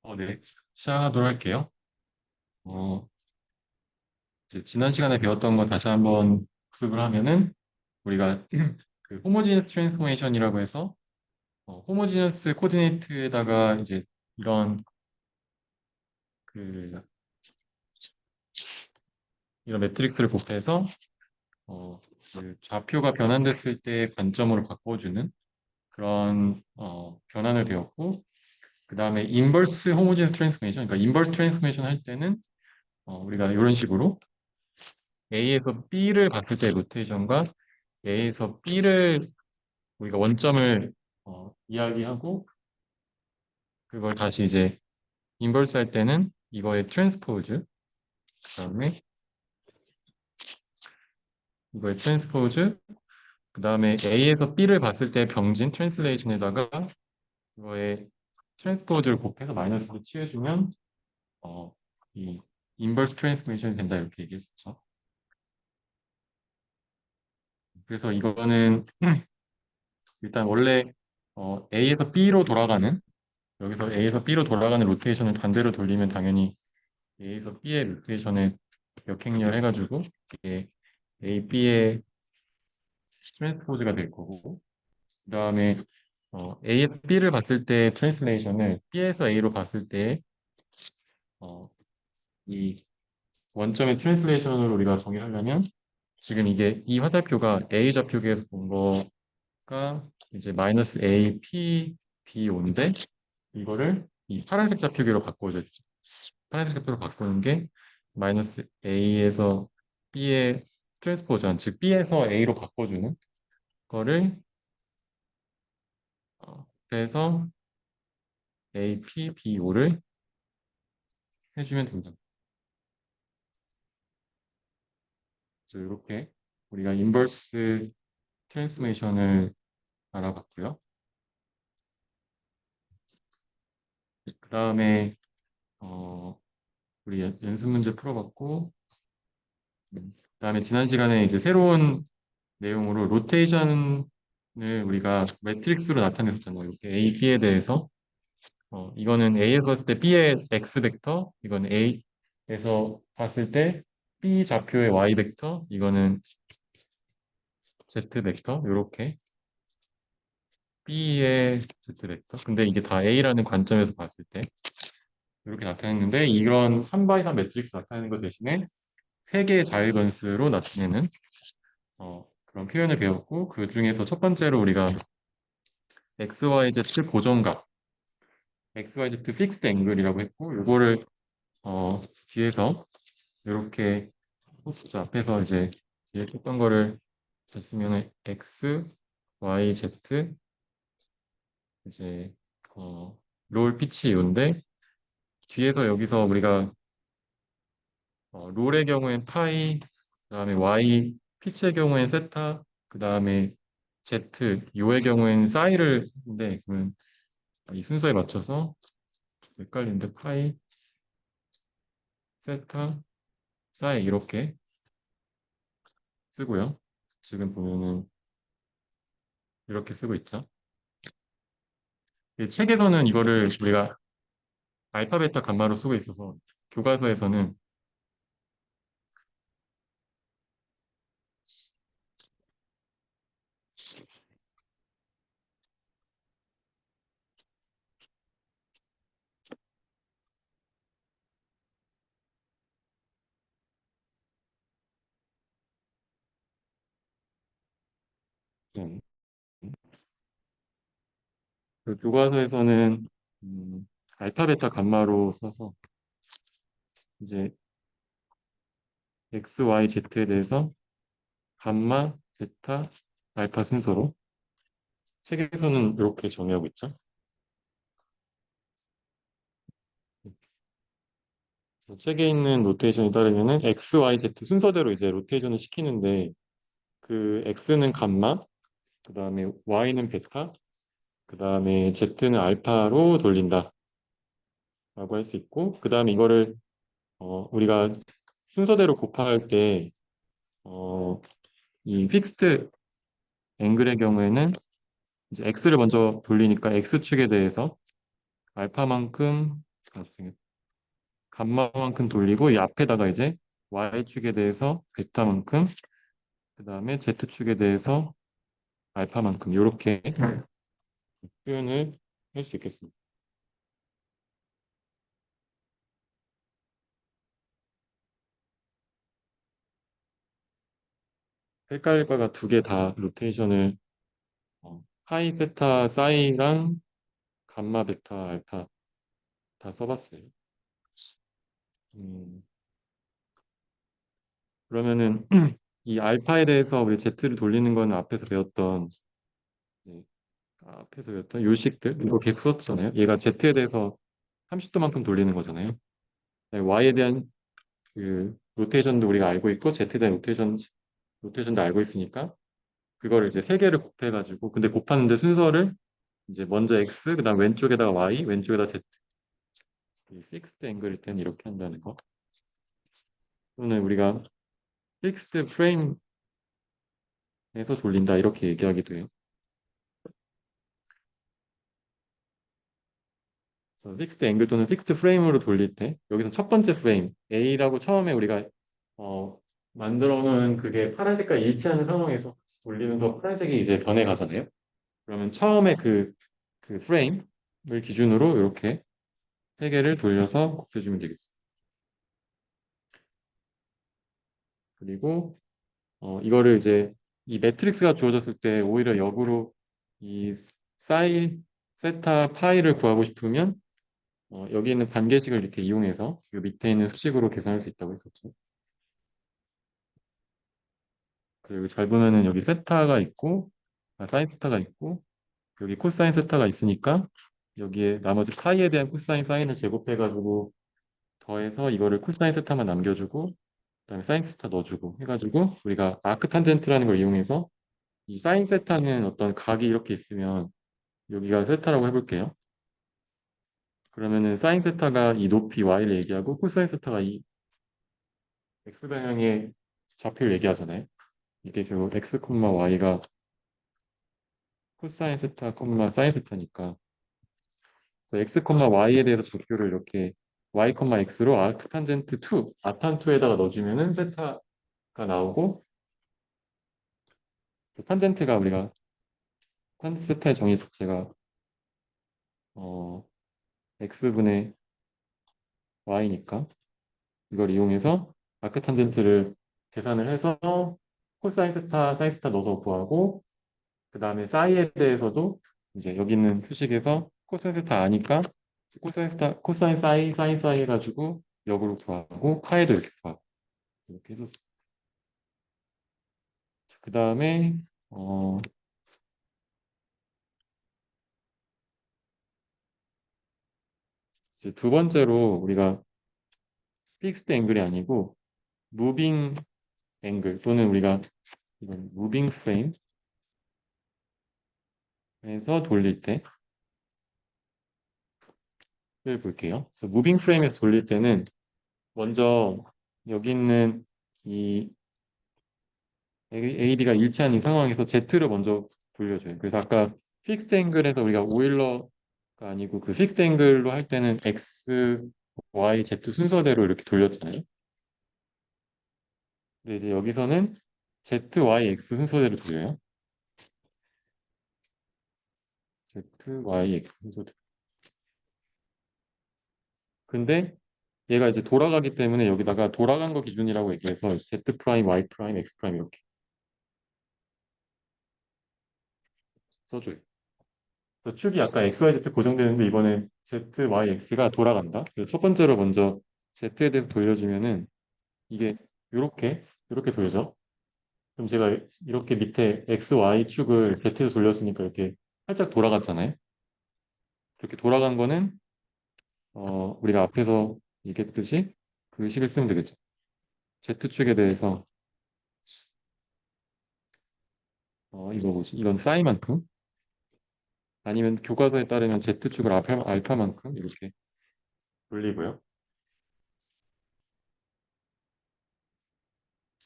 네. 시작하도록 할게요. 어, 이제 지난 시간에 배웠던 거 다시 한번 복습을 하면은 우리가 그 호모지니어스 트랜스포메이션이라고 해서 호모지니어스 코디네이트에다가 이제 이런 그 이런 매트릭스를 곱해서 그 좌표가 변환됐을 때 관점으로 바꿔주는 그런 변환을 배웠고, 그 다음에 인버스 호모지니어스 트랜스포메이션, 그러니까 인버스 트랜스포메이션 할 때는 우리가 이런 식으로 A에서 B를 봤을 때 로테이션과 A에서 B를 우리가 원점을 이야기하고, 그걸 다시 이제 인버스 할 때는 이거의 트랜스포즈, 그다음에 이거의 트랜스포즈, 그다음에 A에서 B를 봤을 때 병진 트랜슬레이션에다가 이거의 트랜스포즈를 곱해서 마이너스로 취해주면 어, 이 인버스 트랜스포메이션이 된다, 이렇게 얘기했었죠. 그래서 이거는 일단 원래 A에서 B로 돌아가는, 여기서 A에서 B로 돌아가는 로테이션을 반대로 돌리면 당연히 A에서 B의 로테이션을 역행렬 해가지고 이게 A, B의 트랜스포즈가 될 거고, 그 다음에 A에서 B를 봤을 때 트랜슬레이션을 B에서 A로 봤을 때 이 원점의 트랜슬레이션으로 우리가 정의하려면, 지금 이게 이 화살표가 A 좌표계에서 본 거가 이제 마이너스 A, P, B, O인데, 이거를 이 파란색 좌표계로 바꿔줬죠. 파란색 좌표로 바꾸는 게 마이너스 A에서 B의 트랜스포전, 즉 B에서 A로 바꿔주는 거를 그래서 A, P, B, O를 해주면 된다. 그래서 이렇게 우리가 인버스 트랜스포메이션을 알아봤고요. 그 다음에 우리 연습 문제 풀어봤고, 그다음에 지난 시간에 이제 새로운 내용으로 로테이션을 우리가 매트릭스로 나타냈었잖아요. 이렇게 A, B에 대해서 이거는 A에서 봤을 때 B의 X 벡터, 이건 A에서 봤을 때 B 좌표의 Y 벡터, 이거는 Z 벡터, 이렇게 B의 Z 벡터. 근데 이게 다 A라는 관점에서 봤을 때 이렇게 나타냈는데, 이런 3x3 매트릭스 나타내는 것 대신에 세 개의 자일 변수로 나타내는 그런 표현을 배웠고, 그 중에서 첫 번째로 우리가 XYZ 고정각, XYZ 픽스드 앵글이라고 했고, 이거를 뒤에서 이렇게 호스트 앞에서 이제 이렇게 했던 거를 쓰면 X, Y, Z 이제 롤 피치 이온데, 뒤에서 여기서 우리가 롤의 경우엔 파이, 그다음에 Y 피치의 경우엔 세타, 그다음에 Z 요의 경우엔 사이를 인데, 그러면 이 순서에 맞춰서 헷갈리는데 파이, 세타, 사이 이렇게 쓰고요. 지금 보면은 이렇게 쓰고 있죠. 이 책에서는 이거를 우리가 알파, 베타, 감마로 쓰고 있어서 교과서에서는 음, 그 교과서에서는 알파, 베타, 감마로 써서 이제 X, Y, Z에 대해서 감마, 베타, 알파 순서로 책에서는 이렇게 정의하고 있죠. 책에 있는 로테이션에 따르면은 X, Y, Z 순서대로 이제 로테이션을 시키는데, 그 X는 감마, 그 다음에 Y는 베타, 그 다음에 Z는 알파로 돌린다라고 할 수 있고, 그 다음에 이거를 우리가 순서대로 곱할 때 이 픽스드 앵글의 경우에는 이제 X를 먼저 돌리니까 X축에 대해서 알파만큼 나중에 감마만큼 돌리고 이 앞에다가 이제 y축에 대해서 베타만큼 그다음에 z축에 대해서 알파만큼 이렇게 표현을 할 수 있겠습니다. 헷갈릴 거가 두 개 다 로테이션을 파이 세타 사이랑 감마 베타 알파 다 써봤어요. 음, 그러면은 이 알파에 대해서 우리 Z를 돌리는 건 앞에서 배웠던 네, 앞에서 배웠던 요식들 이거 계속 썼잖아요. 얘가 Z에 대해서 30도만큼 돌리는 거잖아요. 네, Y에 대한 그 로테이션도 우리가 알고 있고 Z에 대한 로테이션도 알고 있으니까 그거를 이제 세 개를 곱해가지고 근데 곱하는데 순서를 이제 먼저 X 그다음 왼쪽에다가 Y 왼쪽에다 Z 이 픽스드 앵글일 때는 이렇게 한다는 거. 또는 우리가 픽스드 프레임에서 돌린다 이렇게 얘기하기도 해요. 그래서 픽스드 앵글 또는 픽스드 프레임으로 돌릴 때 여기서 첫 번째 프레임 A라고 처음에 우리가 어, 만들어 놓은 그게 파란색과 일치하는 상황에서 돌리면서 파란색이 이제 변해 가잖아요. 그러면 처음에 그 프레임을 기준으로 이렇게 세 개를 돌려서 곱해주면 되겠습니다. 그리고 이거를 이제 이 매트릭스가 주어졌을 때 오히려 역으로 이 사이 세타 파이를 구하고 싶으면 여기 있는 반개식을 이렇게 이용해서 이 밑에 있는 수식으로 계산할 수 있다고 했었죠. 그리고 잘 보면은 여기 세타가 있고 사인 세타가 있고 여기 코사인 세타가 있으니까 여기에 나머지 파이에 대한 코사인 사인을 제곱해가지고 더해서 이거를 코사인 세타만 남겨주고 그다음에 사인 세타 넣어주고 해가지고 우리가 아크 탄젠트라는 걸 이용해서 이 사인 세타는 어떤 각이 이렇게 있으면 여기가 세타라고 해볼게요. 그러면은 사인 세타가 이 높이 y를 얘기하고 코사인 세타가 이 x 방향의 좌표를 얘기하잖아요. 이게 결국 x, y가 코사인 세타, 사인 세타니까 그래서 x, y에 대해서 좌표를 이렇게 y, x로 아크 탄젠트 2, 아탄 2에다가 넣어주면은 세타가 나오고 탄젠트가 우리가 탄젠트 세타의 정의 자체가 어, x분의 y니까 이걸 이용해서 아크 탄젠트를 계산을 해서 코사인 세타, 사인 세타 넣어서 구하고 그 다음에 사이에 대해서도 이제 여기 있는 수식에서 코사인 세타 아니까 코사인 세타, 코사인 사이, 사인 사이 해가지고 역으로 구하고 파에도 이렇게 구하고 이렇게 해서 그 다음에 이제 두 번째로 우리가 픽스드 앵글이 아니고 무빙 앵글 또는 우리가 이건 무빙 프레임에서 돌릴 때를 볼게요. 그래서 무빙 프레임에서 돌릴 때는 먼저 여기 있는 이 AB가 일치한 이 상황에서 Z를 먼저 돌려줘요. 그래서 아까 픽스드 앵글에서 우리가 오일러가 아니고 그 픽스드 앵글로 할 때는 X, Y, Z 순서대로 이렇게 돌렸잖아요. 근데 이제 여기서는 Z, Y, X 순서대로 돌려요. Z, Y, X 순서대로. 근데 얘가 이제 돌아가기 때문에 여기다가 돌아간 거 기준이라고 얘기해서 Z 프라임, Y 프라임, X 프라임 이렇게 써줘요. 그래서 축이 아까 XYZ 고정되는데 이번에 ZYX가 돌아간다. 그래서 첫 번째로 먼저 Z에 대해서 돌려주면은 이게 이렇게 돌죠. 그럼 제가 이렇게 밑에 XY 축을 Z에서 돌렸으니까 이렇게 살짝 돌아갔잖아요. 이렇게 돌아간 거는 우리가 앞에서 얘기했듯이 그 식을 쓰면 되겠죠. Z축에 대해서 이거 뭐지? 이건 사이만큼 아니면 교과서에 따르면 Z축을 알파만큼 이렇게 돌리고요.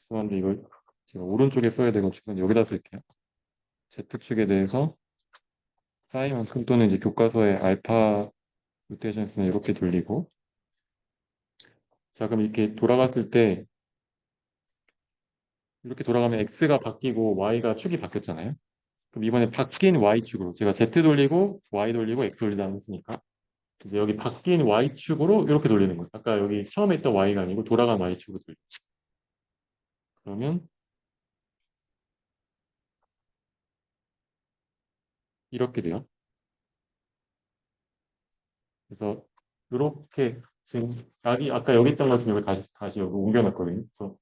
죄송한데 이걸 제가 오른쪽에 써야 되고 죄송한데 여기다 쓸게요. Z축에 대해서 사이만큼 또는 이제 교과서의 알파만큼 로테이션 X는 이렇게 돌리고 자 그럼 이렇게 돌아갔을 때 이렇게 돌아가면 X가 바뀌고 Y가 축이 바뀌었잖아요. 그럼 이번에 바뀐 Y축으로 제가 Z 돌리고 Y 돌리고 X 돌리다 했으니까 이제 여기 바뀐 Y축으로 이렇게 돌리는 거예요. 아까 여기 처음에 있던 Y가 아니고 돌아간 Y축으로 돌려. 그러면 이렇게 돼요. 그래서 이렇게 지금 여기 아까 여기 있던 것 지금 여기 다시 여기 옮겨놨거든요. 그래서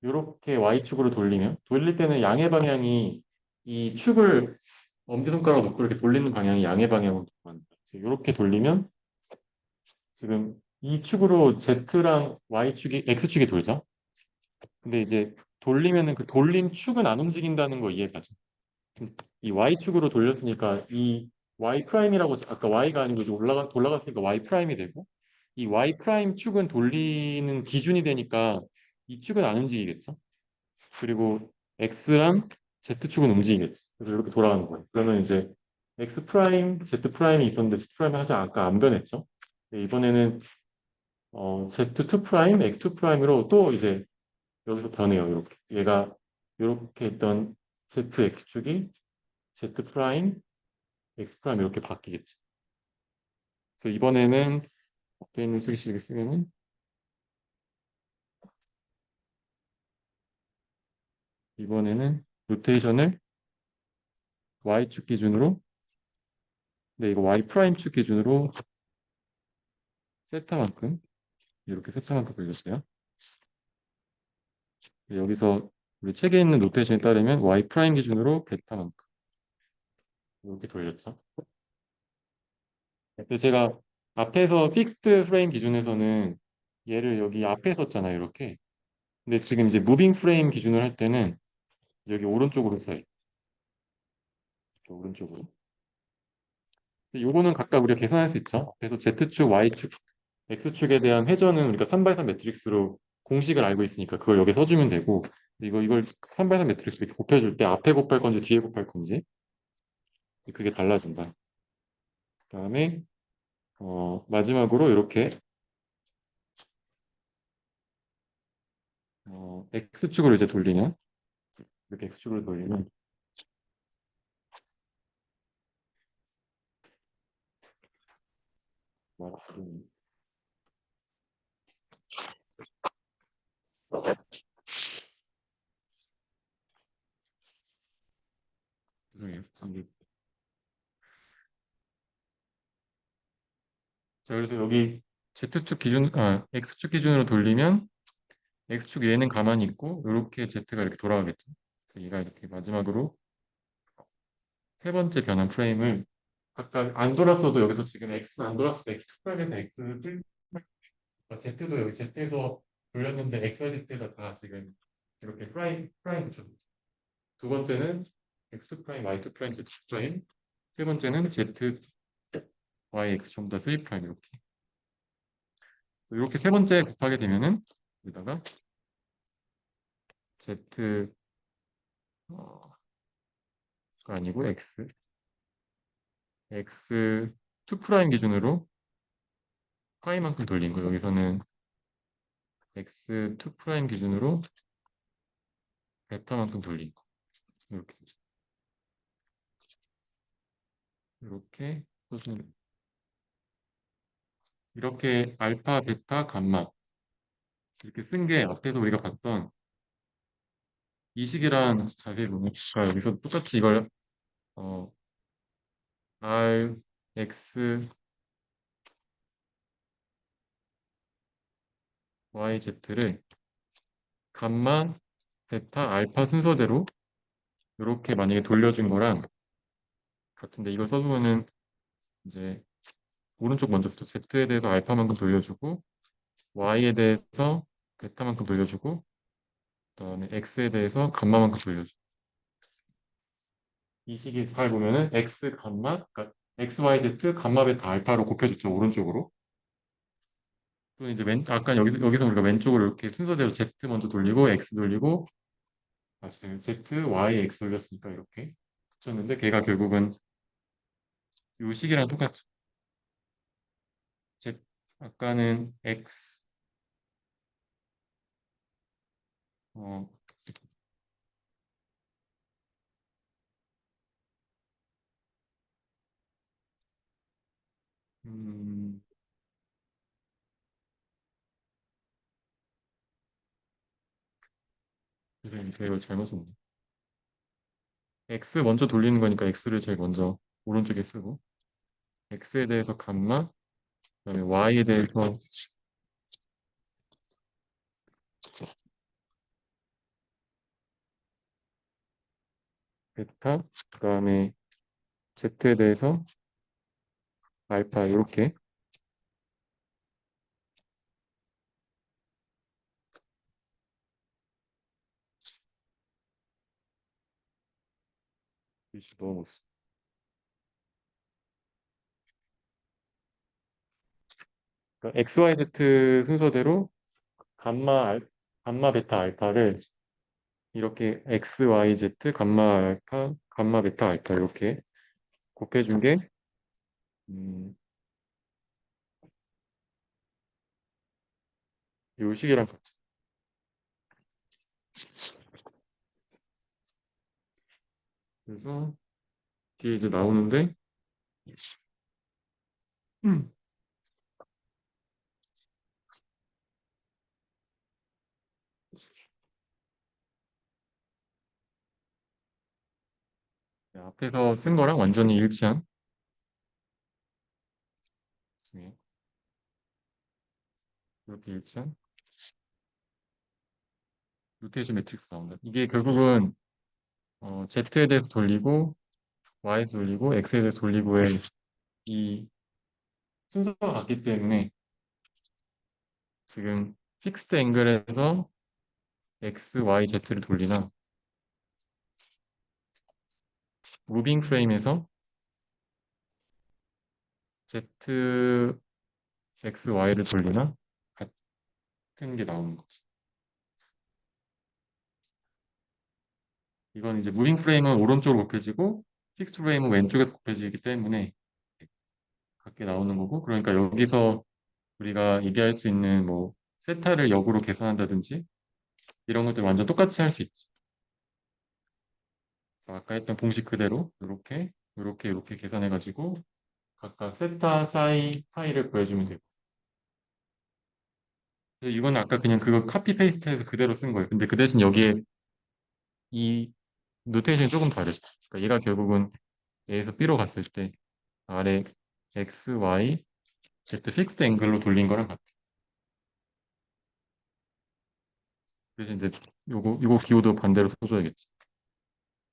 이렇게 Y축으로 돌리면 돌릴 때는 양의 방향이 이 축을 엄지손가락 놓고 이렇게 돌리는 방향이 양의 방향으로 돌아간다. 이렇게 돌리면 지금 이 축으로 Z랑 Y축이 X축이 돌죠. 근데 이제 돌리면은 그 돌린 축은 안 움직인다는 거 이해가죠? 이 Y축으로 돌렸으니까 이 Y 프라임이라고 아까 Y가 아니고 이제 돌아갔으니까 Y 프라임이 되고 이 Y 프라임 축은 돌리는 기준이 되니까 이 축은 안 움직이겠죠. 그리고 X랑 Z축은 움직이겠지. 그래서 이렇게 돌아가는 거예요. 그러면 이제 X 프라임, Z 프라임이 있었는데 Z 프라임이 사실 아까 안 변했죠. 네, 이번에는 Z2 프라임, X2 프라임으로 또 이제 여기서 변해요. 이렇게 얘가 이렇게 있던 ZX축이 Z 프라임, X 프라임 이렇게 바뀌겠죠. 그래서 이번에는 앞에 있는 수식을 쓰면은 이번에는 로테이션을 Y축 기준으로 네 이거 Y 프라임 축 기준으로 세타만큼 이렇게 세타만큼 걸렸어요. 여기서 우리 책에 있는 노테이션에 따르면 Y 프라임 기준으로 베타만큼 이렇게 돌렸죠. 근데 제가 앞에서 픽스드 프레임 기준에서는 얘를 여기 앞에 썼잖아요. 이렇게. 근데 지금 이제 무빙 프레임 기준을 할 때는 여기 오른쪽으로 써요. 이렇게 오른쪽으로. 근데 요거는 각각 우리가 계산할 수 있죠. 그래서 Z축, Y축, X축에 대한 회전은 우리가 3x3 매트릭스로 공식을 알고 있으니까 그걸 여기 써주면 되고 이걸 3x3 매트릭스 이렇게 곱해줄 때 앞에 곱할 건지 뒤에 곱할 건지 그게 달라진다. 그다음에 마지막으로 이렇게 X축으로 이제 돌리면 이렇게 X축으로 돌리면 죄송해요. 자, 그래서 여기 X축 기준으로 돌리면 X축 얘는 가만히 있고 이렇게 Z가 이렇게 돌아가겠죠. 그래서 얘가 이렇게 마지막으로 세 번째 변환 프레임을 아까 안 돌았어도 여기서 지금 X는 안 돌았어도 X 축각에서 X는 Z도 여기 Z에서 돌렸는데 X와 Z가 다 지금 이렇게 프라임 붙여. 두 번째는 X 프라임, Y 프라임, Z 프라임. 세 번째는 Z, Y, X 전부 다 3 프라임 이렇게 세 번째 곱하게 되면은 여기다가 Z 가 아니고 X 2 프라임 기준으로 파이만큼 돌린 거 여기서는 X 2 프라임 기준으로 베타만큼 돌린 거 이렇게 되죠. 이렇게 써주는 이렇게 알파, 베타, 감마 이렇게 쓴 게 앞에서 우리가 봤던 이 식이랑 자세히 보면 여기서 똑같이 이걸 어, R, X, Y, Z를 감마, 베타, 알파 순서대로 이렇게 만약에 돌려준 거랑 같은데 이걸 써보면은 이제 오른쪽 먼저 써 Z에 대해서 알파만큼 돌려주고 Y에 대해서 베타만큼 돌려주고 그다음에 X에 대해서 감마만큼 돌려주고 이 식이 잘 보면은 X 감마 그러니까 X, Y, Z 감마 베타 알파로 곱해줬죠 오른쪽으로 또 이제 아까 여기서 우리가 왼쪽으로 이렇게 순서대로 Z 먼저 돌리고 X 돌리고 죄송해요. Z, Y, X 돌렸으니까 이렇게 붙였는데 걔가 결국은 이 식이랑 똑같죠. 아까는 x 어, 음, 제가 이걸 잘못 썼네. x 먼저 돌리는 거니까 x를 제일 먼저 오른쪽에 쓰고 x에 대해서 감마, 그다음에 y에 대해서 베타, 그다음에 z에 대해서 알파 이렇게 글씨 넣어봤어. 그러니까 x, y, z 순서대로 감마, 감마, 베타, 알파를 이렇게 x, y, z, 감마, 알파, 감마, 베타, 알파 이렇게 곱해준 게 음, 요 식이랑 같죠. 그래서 뒤에 이제 나오는데 음, 앞에서 쓴 거랑 완전히 일치한 네, 이렇게 일치한 로테이션 매트릭스 나온다. 이게 결국은 Z에 대해서 돌리고 Y에 대해서 돌리고 X에 대해서 돌리고의 이 순서가 같기 때문에 지금 픽스드 앵글에서 X, Y, Z를 돌리나 무빙 프레임에서 Z, X, Y를 돌리나 같은 게 나오는 거죠. 이건 이제 무빙 프레임은 오른쪽으로 곱해지고 픽스드 프레임은 왼쪽에서 곱해지기 때문에 같게 나오는 거고 그러니까 여기서 우리가 얘기할 수 있는 뭐 세타를 역으로 계산한다든지 이런 것들 완전 똑같이 할 수 있지. 그래서 아까 했던 공식 그대로 이렇게 계산해가지고 각각 세타, 사이, 파이를 구해주면 되고. 그래서 이건 아까 그냥 그거 카피 페이스트해서 그대로 쓴 거예요. 근데 그 대신 여기에 이 노테이션이 조금 다르죠. 그러니까 얘가 결국은 A에서 B로 갔을 때 아래 X, Y, Z 픽스드 앵글로 돌린 거랑 같아. 그래서 이제 요거 기호도 반대로 써줘야겠지.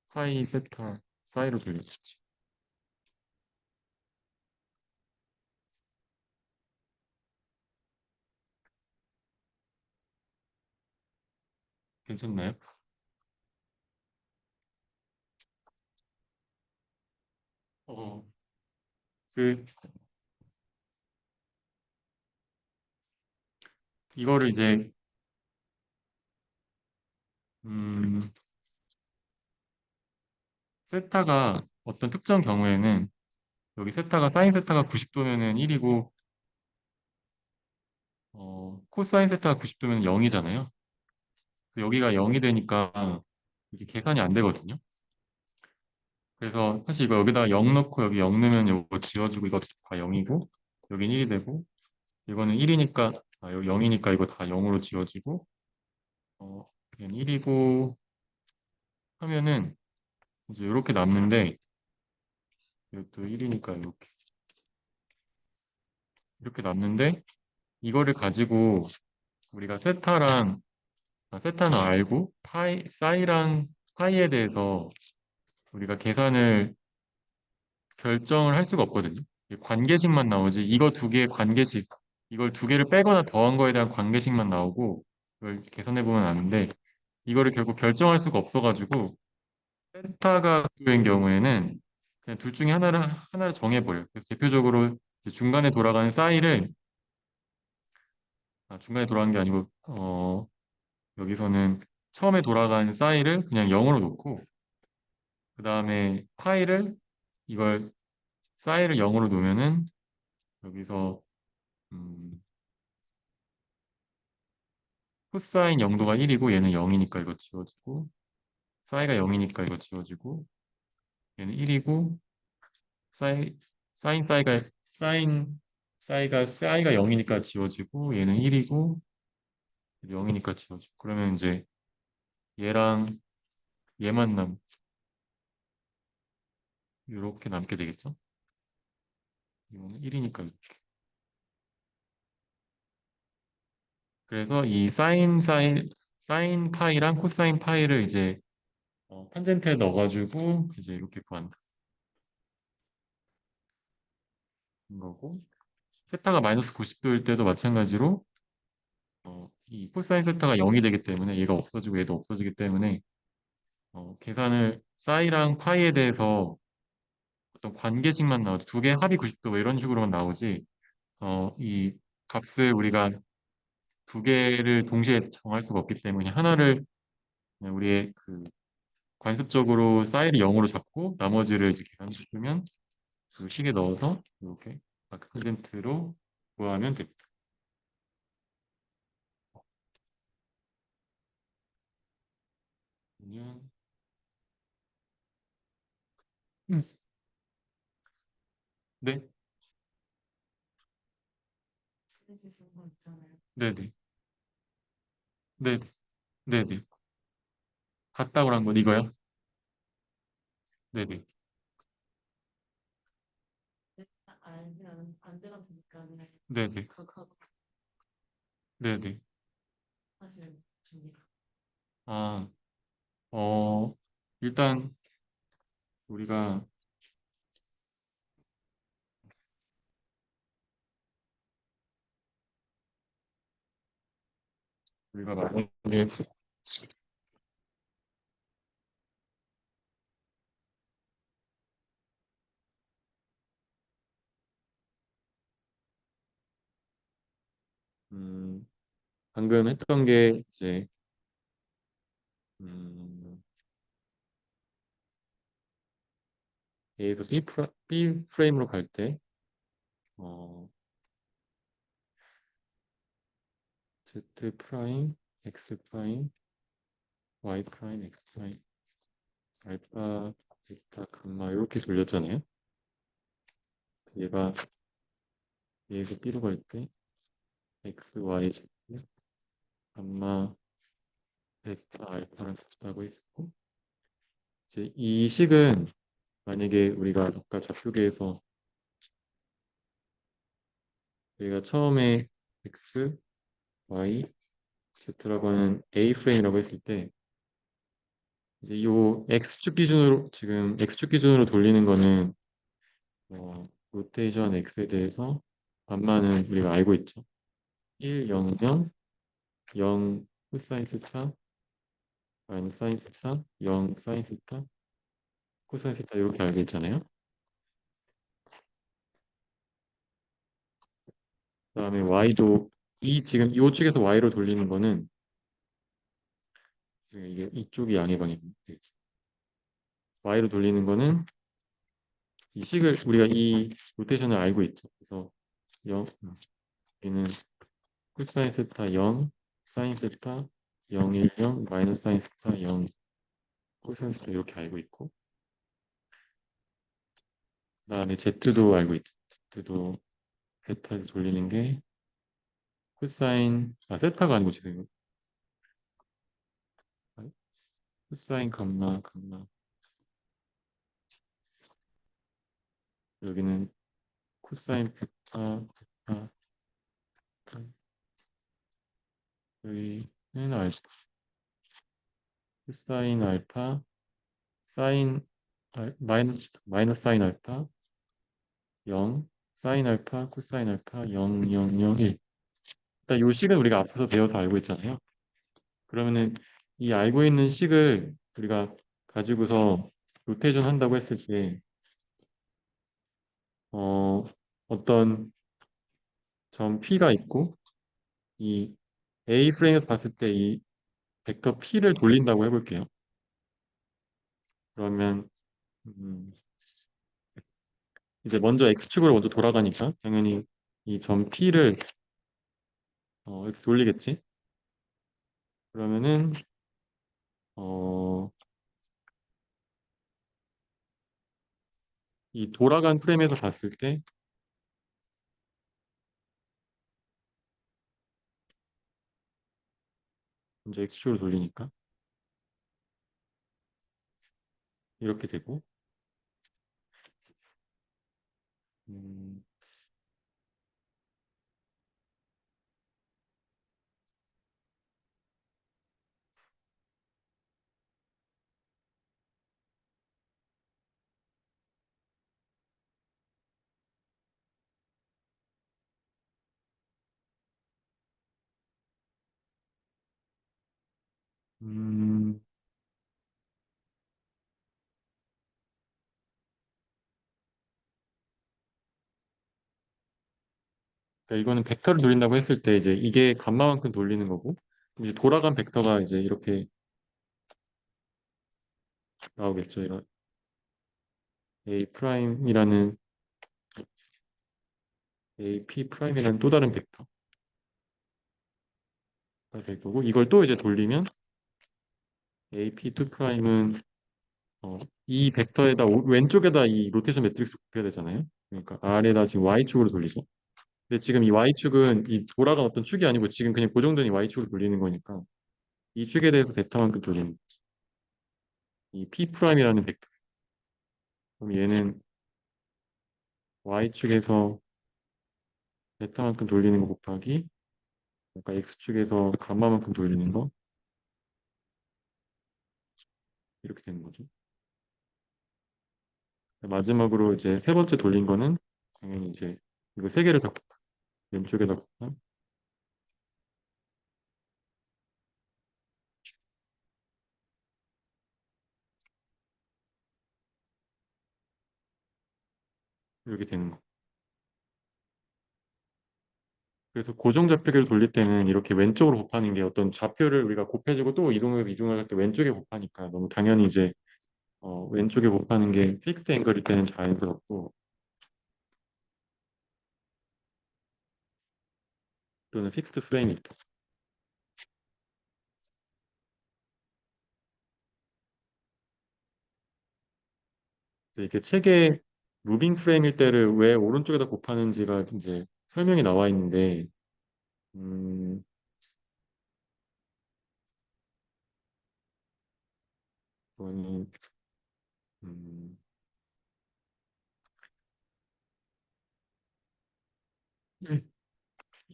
파이, 세타, 사이로 돌렸지. 괜찮나요? 어, 그 이거를 이제 음, 세타가 어떤 특정 경우에는 여기 세타가 사인 세타가 90도면은 1이고 코사인 세타가 90도면 0이잖아요. 그래서 여기가 0이 되니까 이게 계산이 안 되거든요. 그래서 사실 이거 여기다가 0 넣고 여기 0 넣으면 이거 지워지고 이거 다 0이고 여긴 1이 되고 이거는 1이니까 여기 0이니까 이거 다 0으로 지워지고 얘는 1이고 하면은 이제 이렇게 남는데 이것도 1이니까 이렇게 남는데 이거를 가지고 우리가 세타는 알고 사이랑 파이에 대해서 우리가 계산을 결정을 할 수가 없거든요. 이 관계식만 나오지 이거 두 개의 관계식 이걸 두 개를 빼거나 더한 거에 대한 관계식만 나오고 이걸 계산해 보면 아는데 이거를 결국 결정할 수가 없어가지고 세타가 인 경우에는 그냥 둘 중에 하나를 정해버려요. 그래서 대표적으로 이제 중간에 돌아가는 사이를 중간에 돌아가는 게 아니고 여기서는 처음에 돌아가는 사이를 그냥 0으로 놓고 그 다음에 이걸 사이를 0으로 놓으면은 여기서 코사인 0도가 1이고 얘는 0이니까 이거 지워지고 사이가 0이니까 이거 지워지고 얘는 1이고 사이 사인 사이가 0이니까 지워지고 얘는 1이고 0이니까 지워지고 그러면 이제 얘랑 얘만 이렇게 남게 되겠죠? 이거는 1이니까 그래서 이 사인 파이랑 코사인 파이를 이제 탄젠트에 넣어가지고 이제 이렇게 구하는 거고 세타가 마이너스 90도일 때도 마찬가지로 이 코사인 세타가 0이 되기 때문에 얘가 없어지고 얘도 없어지기 때문에 계산을 사이랑 파이에 대해서 어떤 관계식만 나오지 두 개 합이 90도 뭐 이런 식으로만 나오지 이 값을 우리가 두 개를 동시에 정할 수가 없기 때문에 하나를 그냥 우리의 그 관습적으로 사이를 0으로 잡고 나머지를 이제 계산해 주면 그 식에 넣어서 이렇게 마크 탄젠트로 구하면 됩니다. 그러면 음, 네, 해주신 거 있잖아요. 네네, 네, 네네. 같다고 한 건 이거요? 네네, 알면 안 들어보니까 네네, 그거 네네. 사실 준비가 아, 어, 일단 우리가 만약에 음, 방금 했던 게 이제 음, A에서 B 프레임으로 갈 때 어, Z 프라임, X 프라임, Y 프라임, X 프라임, 알파, 베타, 감마 이렇게 돌렸잖아요. 얘가 A에서 B로 갈 때 X, Y, Z, 감마, 베타, 알파를 곱하고 있었고 이제 이 식은 만약에 우리가 아까 좌표계에서 우리가 처음에 X, Y, Z라고 하는 A 프레임이라고 했을 때 이제 이 X축 기준으로 지금 X축 기준으로 돌리는 거는 로테이션 X에 대해서 반만은 우리가 알고 있죠. 1, 0, 0, 0 코사인 세타, 마이너스 사인 세타, 0 사인 세타, 코사인 세타 이렇게 알고 있잖아요. 그다음에 Y도 지금 이 축에서 Y로 돌리는 거는 지금 이게 이쪽이 양의 방향입니다. Y로 돌리는 거는 이 식을 우리가 이 로테이션을 알고 있죠. 그래서 0, 여기는 코사인 세타 0, 사인 세타 0, 1, 0, 마이너스 사인 세타 0, 코사인 세타 이렇게 알고 있고 그다음에 Z도 알고 있죠. Z도 베타에서 돌리는 게 세타가 아니고 죄송해요. 코사인 감마 여기는 코사인 베타 여기는 코사인 알파 마이너스 사인 알파 0 사인 알파 코사인 알파 0 0 0 1 일단 요 식은 우리가 앞에서 배워서 알고 있잖아요. 그러면은 이 알고 있는 식을 우리가 가지고서 로테이션 한다고 했을 때 어, 어떤 점 P가 있고 이 A 프레임에서 봤을 때 이 벡터 P를 돌린다고 해볼게요. 그러면 음, 이제 먼저 X축으로 먼저 돌아가니까 당연히 이 점 P를 이렇게 돌리겠지. 그러면은 어, 이 돌아간 프레임에서 봤을 때 이제 x축으로 돌리니까 이렇게 되고 음, 음, 그러니까 이거는 벡터를 돌린다고 했을 때 이제 이게 감마만큼 돌리는 거고 이제 돌아간 벡터가 이제 이렇게 나오겠죠. 이런 A 프라임이라는 AP 프라임이라는 또 다른 벡터가 될 거고 이걸 또 이제 돌리면 AP2 프라임은 이 벡터에다 왼쪽에다 이 로테이션 매트릭스 곱해야 되잖아요. 그러니까 R에다 지금 Y축으로 돌리죠. 근데 지금 이 Y축은 이 돌아간 어떤 축이 아니고 지금 그냥 고정된 이 Y축으로 돌리는 거니까 이 축에 대해서 베타만큼 돌리는 이 P 프라임이라는 벡터. 그럼 얘는 Y축에서 베타만큼 돌리는 거 곱하기 그러니까 X축에서 감마만큼 돌리는 거 이렇게 되는 거죠. 마지막으로 이제 세 번째 돌린 거는 당연히 이제 이거 세 개를 다 왼쪽에다 곱한 이렇게 되는 거. 그래서 고정 좌표계를 돌릴 때는 이렇게 왼쪽으로 곱하는 게 어떤 좌표를 우리가 곱해주고 또 이동을 할 때 왼쪽에 곱하니까 너무 당연히 이제 왼쪽에 곱하는 게 픽스드 앵글일 때는 자연스럽고 또는 픽스드 프레임일 때. 그래서 이렇게 책에 무빙 프레임일 때를 왜 오른쪽에다 곱하는지가 이제 설명이 나와 있는데 음, 이거는 음,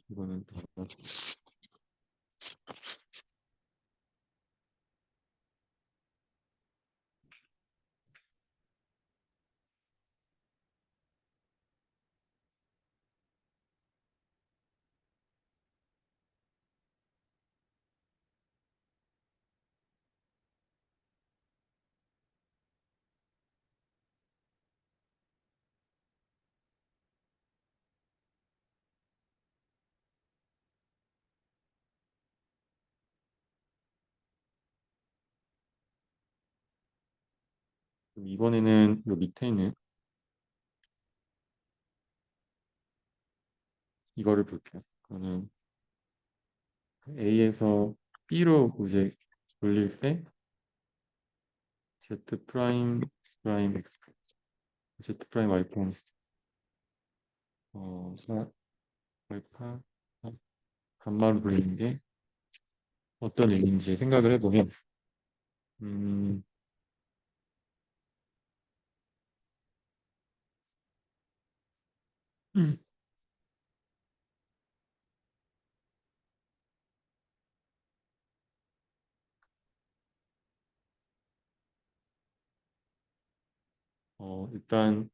이거는 이번에는 요 밑에 있는 이거를 볼게요. 그거는 A에서 B로 이제 돌릴 때 Z 프라임, X 프라임, X 프라임, Z 프라임, Y 프라임, 알파, 감마로 돌리는 게 어떤 의미인지 생각을 해보면, 음, 일단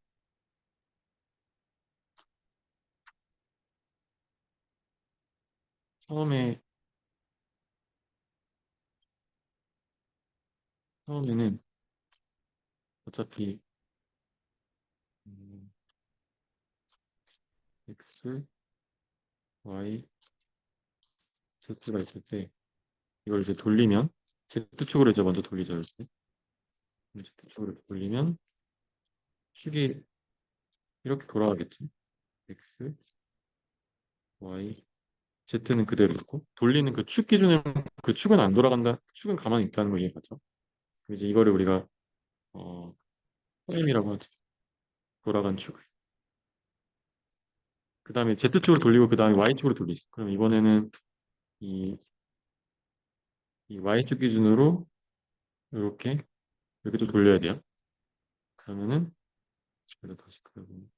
처음에 처음에는 어차피 음, X, Y, Z가 있을 때 이걸 이제 돌리면 Z축으로 이제 먼저 돌리죠. 이렇게 Z축으로 돌리면 축이 이렇게 돌아가겠죠. X, Y, Z는 그대로 두고 돌리는 그 축 기준을 그 축은 안 돌아간다. 축은 가만히 있다는 거 이해가죠? 그럼 이제 이거를 우리가 어, 프라임이라고 하죠. 돌아간 축. 그 다음에 Z축으로 돌리고 그 다음에 Y축으로 돌리죠. 그럼 이번에는 이, 이 Y축 기준으로 이렇게 이렇게 또 돌려야 돼요. 그러면은 제가 다시 그려보면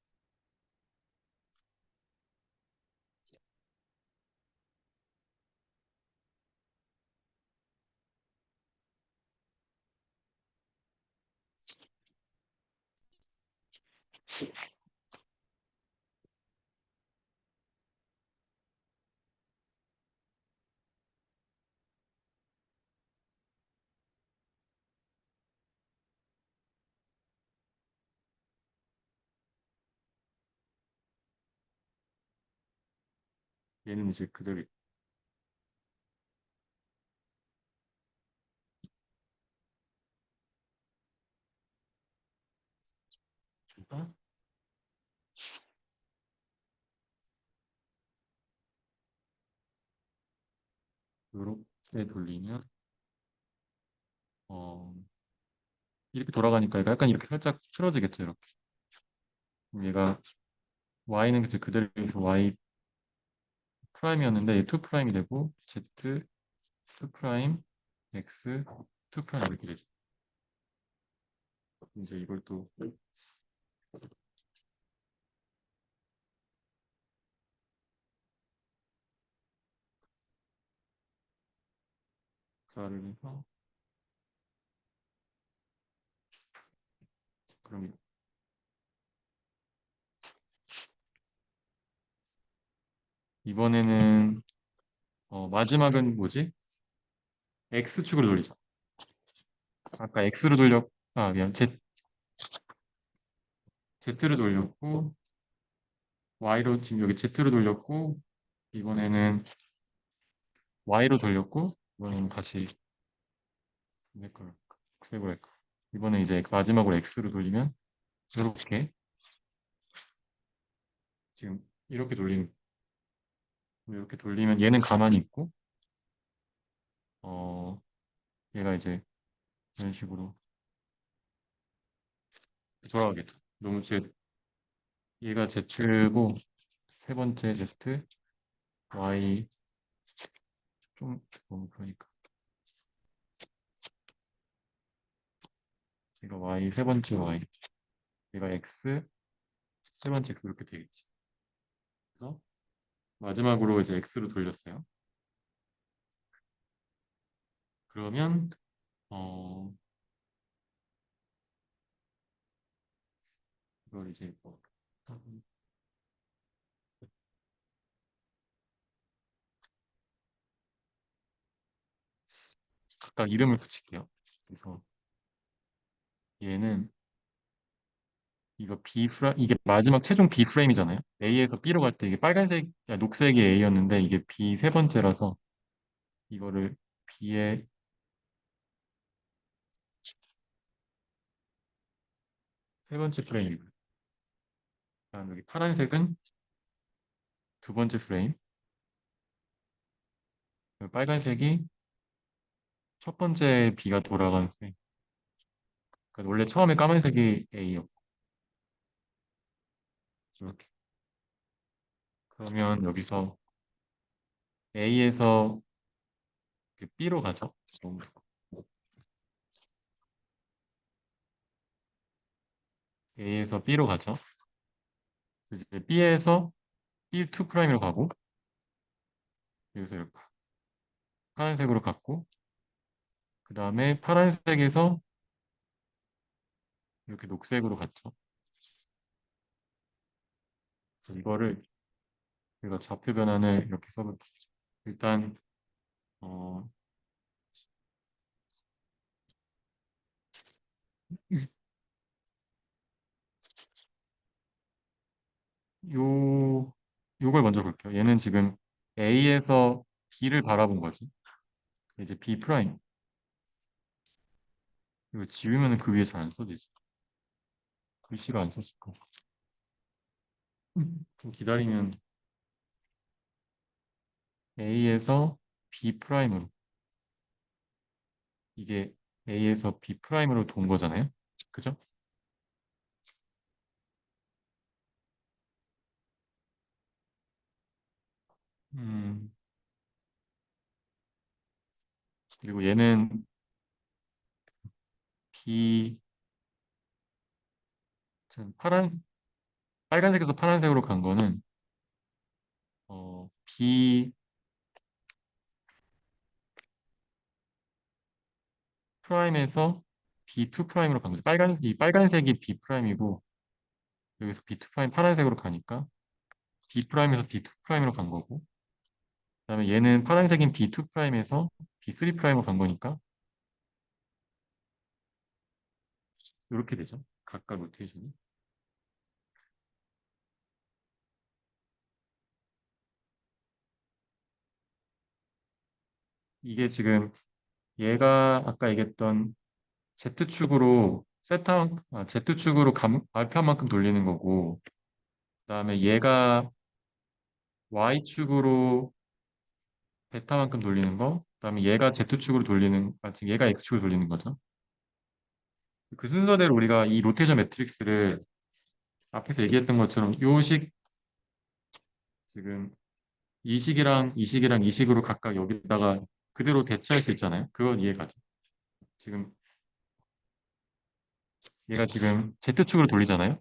얘는 이제 그대로 있다가 이렇게 돌리면 어, 이렇게 돌아가니까 얘가 약간 이렇게 살짝 틀어지겠죠. 이렇게. 그럼 얘가 Y는 이제 그대로 있어 Y 프라임이었는데 얘 2 프라임이 되고 Z 2 프라임 X 2 프라임 이렇게 되죠. 이제 이걸 또 엑스를 해서 그럼 이번에는 마지막은 뭐지? X축으로 돌리죠. 아까 X로 돌렸 미안 Z로 돌렸고 Y로 지금 여기 Z로 돌렸고 이번에는 Y로 돌렸고 이번에는 다시 내걸 세고 할까. 이번에 이제 마지막으로 X로 돌리면 이렇게 지금 이렇게 돌리면 얘는 가만히 있고 어 얘가 이제 이런 식으로 돌아가겠죠. 너무 얘가 Z고 세 번째 Z Y 좀 너무 그러니까 얘가 Y 세 번째 Y 얘가 X 세 번째 X 이렇게 되겠지. 그래서 마지막으로 이제 X로 돌렸어요. 그러면 어 이걸 이제 뭐 각각 이름을 붙일게요. 그래서 얘는 이거 이게 마지막 최종 B 프레임이잖아요. A에서 B로 갈 때 이게 녹색이 A였는데 이게 B 세 번째라서 이거를 B의 세 번째 프레임. 그다음 여기 파란색은 두 번째 프레임. 그리고 빨간색이 첫 번째 B가 돌아가는 프레임. 그러니까 원래 처음에 까만색이 A였고 이렇게. 그러면 여기서 A에서 B로 가죠. A에서 B로 가죠. 이제 B에서 B2 프라임으로 가고 여기서 이렇게 파란색으로 갔고 그 다음에 파란색에서 이렇게 녹색으로 갔죠. 그래서 이거를 우리가 좌표 변환을 이렇게 써볼게요. 일단 어, 요 요걸 먼저 볼게요. 얘는 지금 A에서 B를 바라본 거지. 이제 B 프라임. 이거 지우면 그 위에 잘 안 써지지. 글씨가 안 써질 거. 좀 기다리면 A에서 B 프라임으로. 이게 A에서 B 프라임으로 돈 거잖아요. 그죠? 음, 그리고 얘는 B, 참, 빨간색에서 파란색으로 간 거는 B 프라임에서 B2 프라임으로 간 거죠. 이 빨간색이 B 프라임이고 여기서 B2 프라임 파란색으로 가니까 B 프라임에서 B2 프라임으로 간 거고 그다음에 얘는 파란색인 B2 프라임에서 B3 프라임으로 간 거니까 이렇게 되죠. 각각 로테이션이. 이게 지금 얘가 아까 얘기했던 Z축으로 알파만큼 돌리는 거고 그다음에 얘가 Y축으로 베타만큼 돌리는 거 그다음에 얘가 지금 얘가 X축으로 돌리는 거죠. 그 순서대로 우리가 이 로테이션 매트릭스를 앞에서 얘기했던 것처럼 요식 지금 이 식으로 각각 여기다가 그대로 대체할 수 있잖아요. 그건 이해가죠. 지금 얘가 지금 Z축으로 돌리잖아요.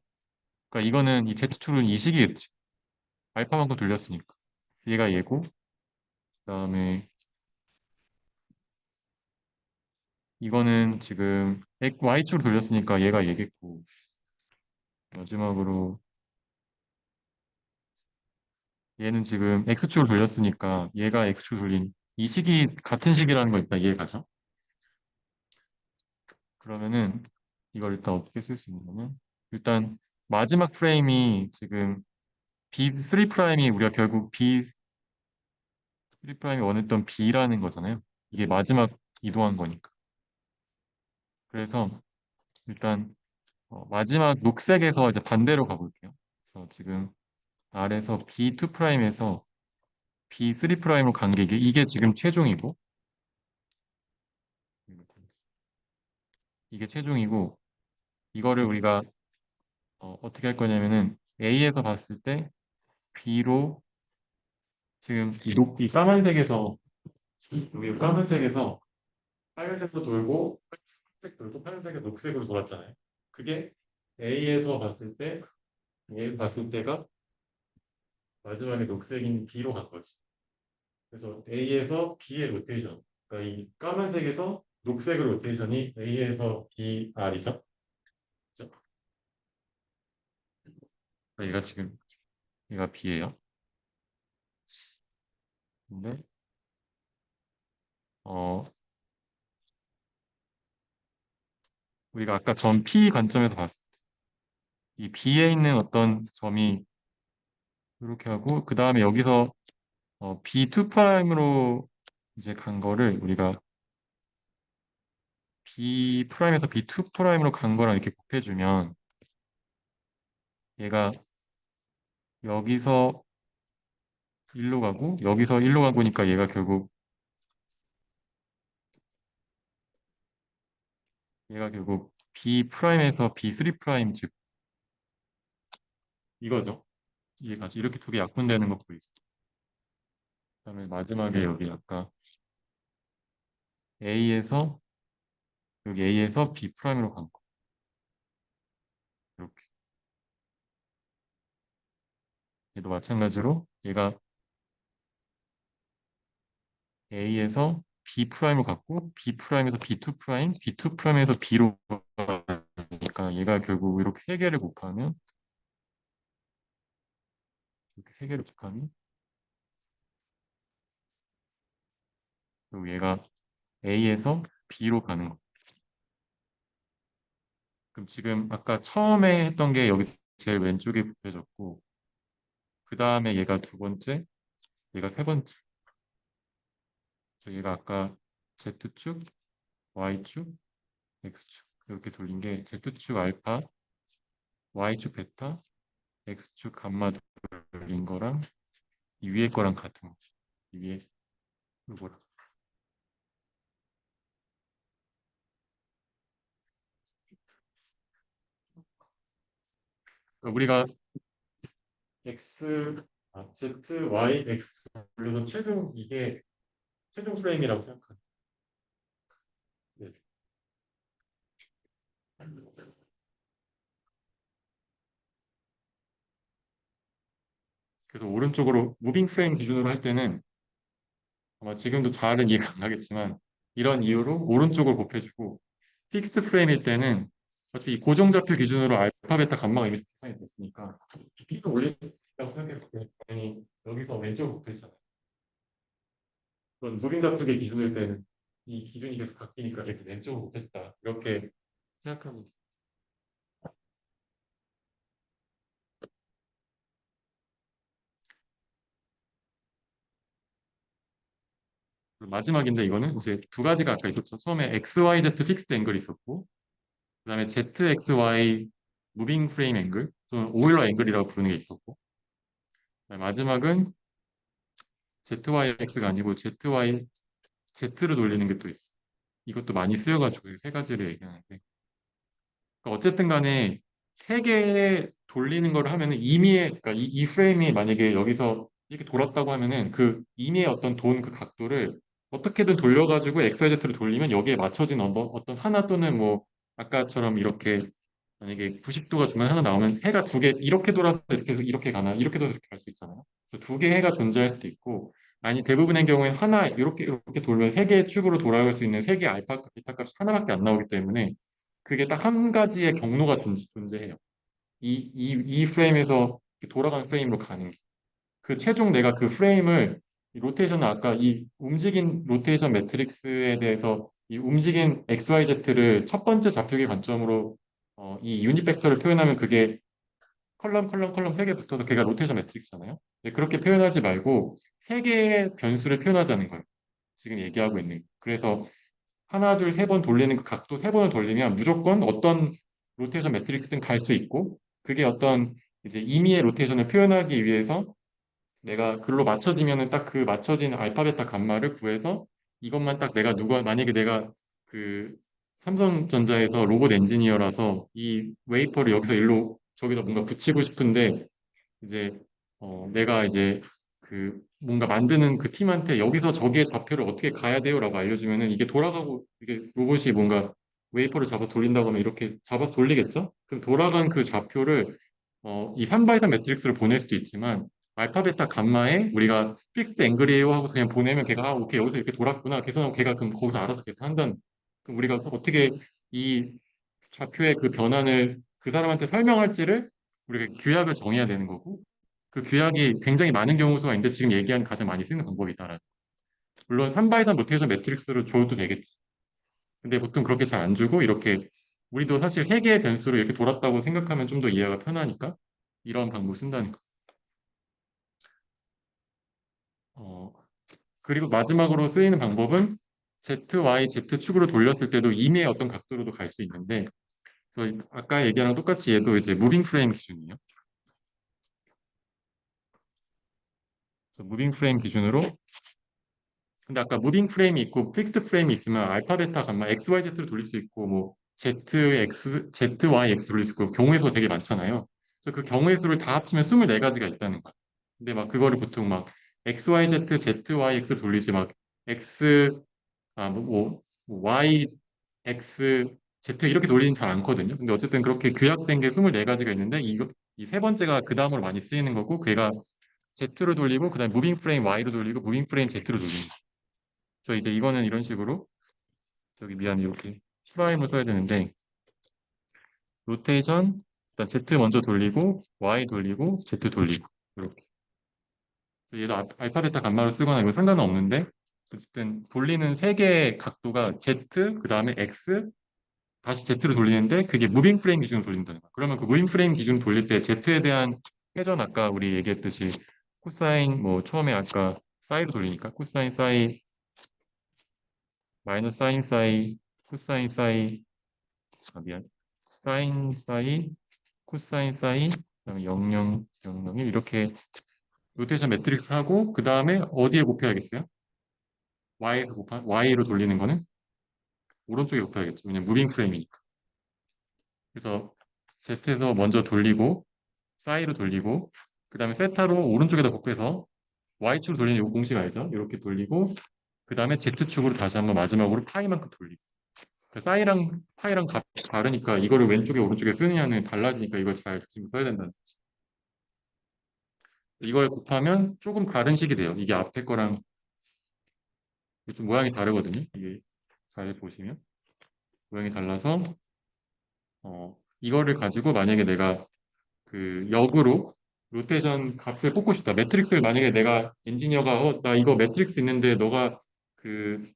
그러니까 이거는 이 Z축은 이 식이겠지. 알파만큼 돌렸으니까. 얘가 얘고 그다음에 이거는 지금 Y축으로 돌렸으니까 얘가 얘겠고 마지막으로 얘는 지금 X축으로 돌렸으니까 얘가 X축으로 돌린 이 식이 같은 식이라는 거 일단 이해가죠? 그러면은 이걸 일단 어떻게 쓸 수 있냐면 일단 마지막 프레임이 지금 B3 프라임이 우리가 결국 B3 프라임이 원했던 B라는 거잖아요. 이게 마지막 이동한 거니까. 그래서 일단 마지막 녹색에서 이제 반대로 가볼게요. 그래서 지금 R에서 B2 프라임에서 B3 프라임으로 간 게 이게 지금 최종이고 이게 최종이고 이거를 우리가 어떻게 할 거냐면은 A에서 봤을 때 B로 지금 이 까만색에서 여기 까만색에서 빨간색도 돌고 빨간색 돌고 파란색에 녹색으로 돌았잖아요. 그게 A에서 봤을 때 A 봤을 때가 마지막에 녹색인 B로 간 거지. 그래서 A에서 B의 로테이션. 그러니까 이 까만색에서 녹색의 로테이션이 A에서 BR이죠. 그죠? 그러니까 얘가 지금 얘가 B예요. 근데 어 우리가 아까 전 P 관점에서 봤을 때 이 B에 있는 어떤 점이 이렇게 하고 그 다음에 여기서 B2 프라임으로 이제 간 거를 우리가 B 프라임에서 B2 프라임으로 간 거랑 이렇게 곱해주면 얘가 여기서 1로 가고 여기서 1로 가고니까 얘가 결국 B 프라임에서 B3 프라임 즉 이거죠. 이해가지? 이렇게 두 개 약분되는 거 보이죠? 그다음에 마지막에 여기 아까 A에서 여기 A에서 B 프라임으로 간 거. 이렇게. 얘도 마찬가지로 얘가 A에서 B 프라임으로 갔고 B 프라임에서 B2 프라임, B2 프라임에서 B로 가니까 얘가 결국 이렇게 세 개를 곱하면 이렇게 세 개를 곱하면 그리고 얘가 A에서 B로 가는 거. 그럼 지금 아까 처음에 했던 게 여기 제일 왼쪽에 곱해졌고 그 다음에 얘가 두 번째, 얘가 세 번째. 그래서 얘가 아까 Z축, Y축, X축 이렇게 돌린 게 Z축 알파, Y축 베타, X축 감마 돌린 거랑 이 위에 거랑 같은 거지. 이 위에 이거랑. 그러니까 우리가 Z, Y, X 돌려서 최종 이게 최종 프레임이라고 생각합니다. 네. 그래서 오른쪽으로 무빙 프레임 기준으로 할 때는 아마 지금도 잘은 이해가 안 가겠지만 이런 이유로 오른쪽을 곱해주고 픽스트 프레임일 때는 어차피 이 고정좌표 기준으로 알파, 베타, 감마가 이미 계산이 됐으니까 P도 올린다고 생각했을 때 당연히 여기서 왼쪽을 곱해주잖아요. 그런 무빙 좌표의 기준일 때는 이 기준이 계속 바뀌니까 이렇게 왼쪽을 곱했다 이렇게 생각하면 돼요. 마지막인데 이거는 이제 두 가지가 아까 있었죠. 처음에 XYZ 픽스드 앵글이 있었고 그다음에 ZXY 무빙 프레임 앵글 또는 오일러 앵글이라고 부르는 게 있었고 그다음에 마지막은 ZYX가 아니고 Z를 돌리는 게 또 있어. 이것도 많이 쓰여가지고 세 가지를 얘기하는데 그러니까 어쨌든 간에 세 개 돌리는 걸 하면은 임의의 그러니까 이 프레임이 만약에 여기서 이렇게 돌았다고 하면은 그 임의의 어떤 돈 그 각도를 어떻게든 돌려가지고 XYZ로 돌리면 여기에 맞춰진 어떤 하나 또는 뭐 아까처럼 이렇게 만약에 90도가 중간에 하나 나오면 해가 두 개 이렇게 돌아서 이렇게 가나 이렇게 돌아서 이렇게 갈 수 있잖아요. 그래서 두 개 해가 존재할 수도 있고 아니 대부분의 경우에는 하나 이렇게 돌면 세 개의 축으로 돌아갈 수 있는 세 개의 알파 베타 값이 하나밖에 안 나오기 때문에 그게 딱 한 가지의 경로가 존재해요. 이 프레임에서 돌아가는 프레임으로 가는 게. 그 최종 내가 그 프레임을 이 로테이션을 아까 이 움직인 로테이션 매트릭스에 대해서 이 움직인 XYZ를 첫 번째 좌표계 관점으로 이 유닛 벡터를 표현하면 그게 컬럼 세 개 붙어서 걔가 로테이션 매트릭스잖아요. 근데 그렇게 표현하지 말고 세 개의 변수를 표현하자는 거예요. 지금 얘기하고 있는. 그래서 하나, 둘, 세 번 돌리는 그 각도 세 번을 돌리면 무조건 어떤 로테이션 매트릭스든 갈 수 있고 그게 어떤 이제 임의의 로테이션을 표현하기 위해서 내가 글로 맞춰지면은 딱 그 맞춰진 알파, 베타, 감마를 구해서 이것만 딱 내가 만약에 내가 그 삼성전자에서 로봇 엔지니어라서 이 웨이퍼를 여기서 일로 저기다 뭔가 붙이고 싶은데 이제 내가 이제 그 뭔가 만드는 그 팀한테 여기서 저기의 좌표를 어떻게 가야 돼요라고 알려주면은 이게 돌아가고 이게 로봇이 뭔가 웨이퍼를 잡아서 돌린다고 하면 이렇게 잡아서 돌리겠죠? 그럼 돌아간 그 좌표를 이 3x3 매트릭스를 보낼 수도 있지만 알파, 베타, 감마에 우리가 픽스드 앵글이에요 하고서 그냥 보내면 걔가 오케이 여기서 이렇게 돌았구나 계산하고 걔가 그럼 거기서 알아서 계산한다는 그럼 우리가 어떻게 이 좌표의 그 변환을 그 사람한테 설명할지를 우리가 규약을 정해야 되는 거고 그 규약이 굉장히 많은 경우 수가 있는데 지금 얘기한 가장 많이 쓰는 방법이다. 물론 3x3 로테이션 매트릭스로 줘도 되겠지. 근데 보통 그렇게 잘 안 주고 이렇게 우리도 사실 세 개의 변수로 이렇게 돌았다고 생각하면 좀 더 이해가 편하니까 이런 방법 쓴다는 거. 어, 그리고 마지막으로 쓰이는 방법은 Z, Y, Z축으로 돌렸을 때도 임의의 어떤 각도로도 갈 수 있는데 그래서 아까 얘기랑 똑같이 얘도 이제 무빙 프레임 기준이에요. 그래서 무빙 프레임 기준으로 근데 아까 무빙 프레임이 있고 픽스드 프레임이 있으면 알파, 베타, 감마, X, Y, Z로 돌릴 수 있고 뭐 Z, Y, X 돌릴 수 있고 경우의 수가 되게 많잖아요. 그래서 그 경우의 수를 다 합치면 24가지가 있다는 거야. 근데 막 그거를 보통 막 X, Y, Z, Z, Y, X를 돌리지 막 X, Y, X, Z 이렇게 돌리는 잘 않거든요. 근데 어쨌든 그렇게 규약된 게 24가지가 있는데 이 세 번째가 그 다음으로 많이 쓰이는 거고 걔가 Z로 돌리고 그다음에 무빙 프레임 Y로 돌리고 무빙 프레임 Z로 돌리는 거예요. 그래서 이제 이거는 이런 식으로 저기 미안 이렇게 프라임을 써야 되는데 로테이션 일단 Z 먼저 돌리고 Y 돌리고 Z 돌리고 이렇게 얘도 알파 베타 감마로 쓰거나 이거 상관은 없는데 어쨌든 돌리는 세 개의 각도가 Z 그 다음에 X 다시 Z로 돌리는데 그게 무빙 프레임 기준으로 돌린다는 거야. 그러면 그 무빙 프레임 기준으로 돌릴 때 Z에 대한 회전 아까 우리 얘기했듯이 코사인 뭐 처음에 아까 사이로 돌리니까 코사인 사이 마이너스 사인 사이 코사인 사이 미안. 사인 사이, 코사인 사이, 그다음에 00, 001 이렇게 로테이션 매트릭스 하고 그 다음에 어디에 곱해야겠어요? Y로 돌리는 거는 오른쪽에 곱해야겠죠. 왜냐면 무빙 프레임이니까. 그래서 Z에서 먼저 돌리고 사이로 돌리고 그 다음에 세타로 오른쪽에다 곱해서 Y축으로 돌리는 이 공식 알죠? 이렇게 돌리고 그 다음에 Z축으로 다시 한번 마지막으로 파이만큼 돌리고 그 사이랑 파이랑 값이 다르니까 이거를 왼쪽에 오른쪽에 쓰느냐는 달라지니까 이걸 잘 지금 써야 된다는 거지. 이걸 곱하면 조금 다른 식이 돼요. 이게 앞에 거랑 좀 모양이 다르거든요. 이게 잘 보시면 모양이 달라서 이거를 가지고 만약에 내가 그 역으로 로테이션 값을 뽑고 싶다. 매트릭스를 만약에 내가 엔지니어가 나 이거 매트릭스 있는데 너가 그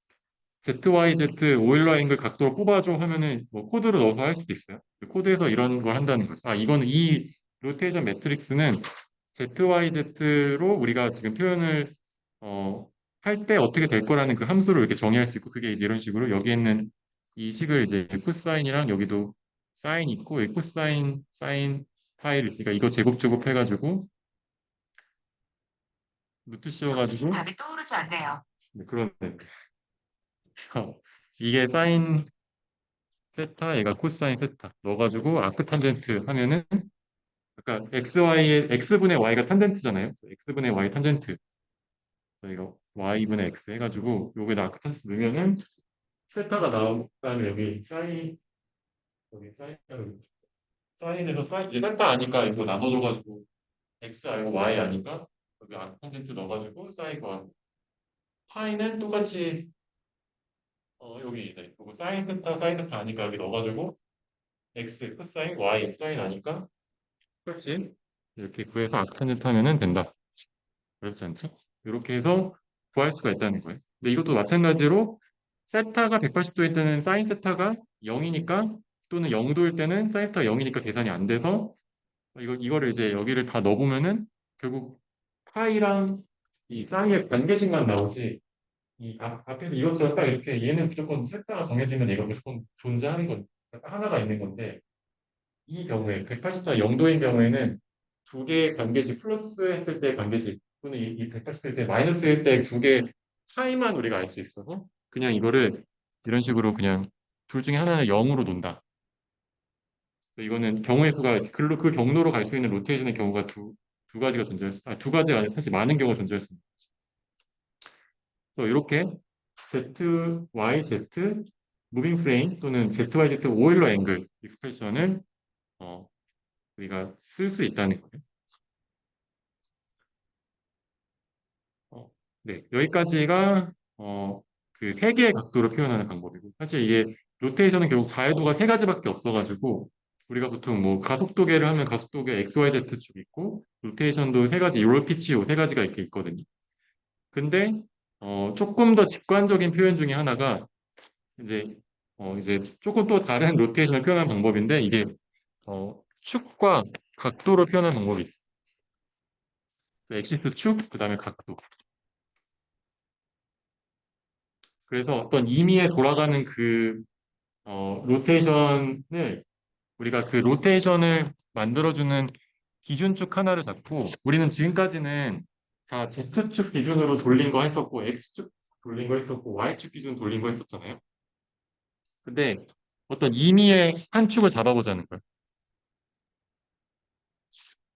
ZYZ 오일러 앵글 각도로 뽑아줘 하면은 뭐 코드로 넣어서 할 수도 있어요. 그 코드에서 이런 걸 한다는 거죠. 이거는 이 로테이션 매트릭스는 ZYZ로 우리가 지금 표현을 할 때 어떻게 될 거라는 그 함수를 이렇게 정의할 수 있고 그게 이제 이런 식으로 여기 있는 이 식을 이제 코사인이랑 여기도 사인 있고 이 코사인 사인 파일 있으니까 이거 제곱 해가지고 루트 씌워가지고 답이 떠오르지 않네요. 네, 그러네. 이게 사인 세타 얘가 코사인 세타 넣어가지고 아크 탄젠트 하면은 그러니까 xy의 x분의 y가 탄젠트잖아요. x분의 y 탄젠트 저희가 y분의 x 해가지고 여기다 아크 탄젠트 넣으면은 세타가 나온 다음에 여기 사인에서 사인 이제 세타 아니까 이거 나눠줘가지고 x 알고 y 아니까 여기 아크 탄젠트 넣어가지고 사인 과 파이는 똑같이 여기 있네. 그리고 사인 세타 아니까 여기 넣어가지고 x 코사인 y 사인 아니까 그렇지. 이렇게 구해서 아크탄젠트 하면은 된다. 어렵지 않죠? 이렇게 해서 구할 수가 있다는 거예요. 근데 이것도 마찬가지로 세타가 180도일 때는 사인 세타가 0이니까 또는 0도일 때는 사인 세타가 0이니까 계산이 안 돼서 이거를 이제 여기를 다 넣어보면은 결국 파이랑 이 사인의 관계식만 나오지 앞에서 이것저것 딱 이렇게 얘는 무조건 세타가 정해지면 얘가 무조건 존재하는 건 하나가 있는 건데 이 경우에 180도 0도인 경우에는 두 개의 관계식 플러스 했을 때 관계식 또는 이 180도 때 마이너스일 때 두 개 차이만 우리가 알 수 있어서 그냥 이거를 이런 식으로 그냥 둘 중에 하나를 0으로 놓는다. 이거는 경우의 수가 그 경로로 갈 수 있는 로테이션의 경우가 두 가지가 존재할 수, 두 가지가 아니라 사실 많은 경우가 존재할 수 있는 거죠. 그래서 이렇게 Z, Y, Z 무빙 프레임 또는 ZYZ 오일러 앵글 익스프레션을 어, 우리가 쓸 수 있다는 거예요. 네, 여기까지가 그 세 개의 각도를 표현하는 방법이고 사실 이게 로테이션은 결국 자유도가 세 가지밖에 없어가지고 우리가 보통 뭐 가속도계를 하면 가속도계 XYZ 축 있고 로테이션도 세 가지 롤 피치 요세 가지가 이렇게 있거든요. 근데 조금 더 직관적인 표현 중에 하나가 이제 이제 조금 또 다른 로테이션을 표현하는 방법인데 이게 축과 각도를 표현하는 방법이 있어요. 엑시스 축, 그 다음에 각도. 그래서 어떤 임의에 돌아가는 그 로테이션을 우리가 그 로테이션을 만들어주는 기준축 하나를 잡고 우리는 지금까지는 다 Z축 기준으로 돌린 거 했었고 X축 돌린 거 했었고 Y축 기준 돌린 거 했었잖아요. 근데 어떤 임의의 한 축을 잡아보자는 거예요.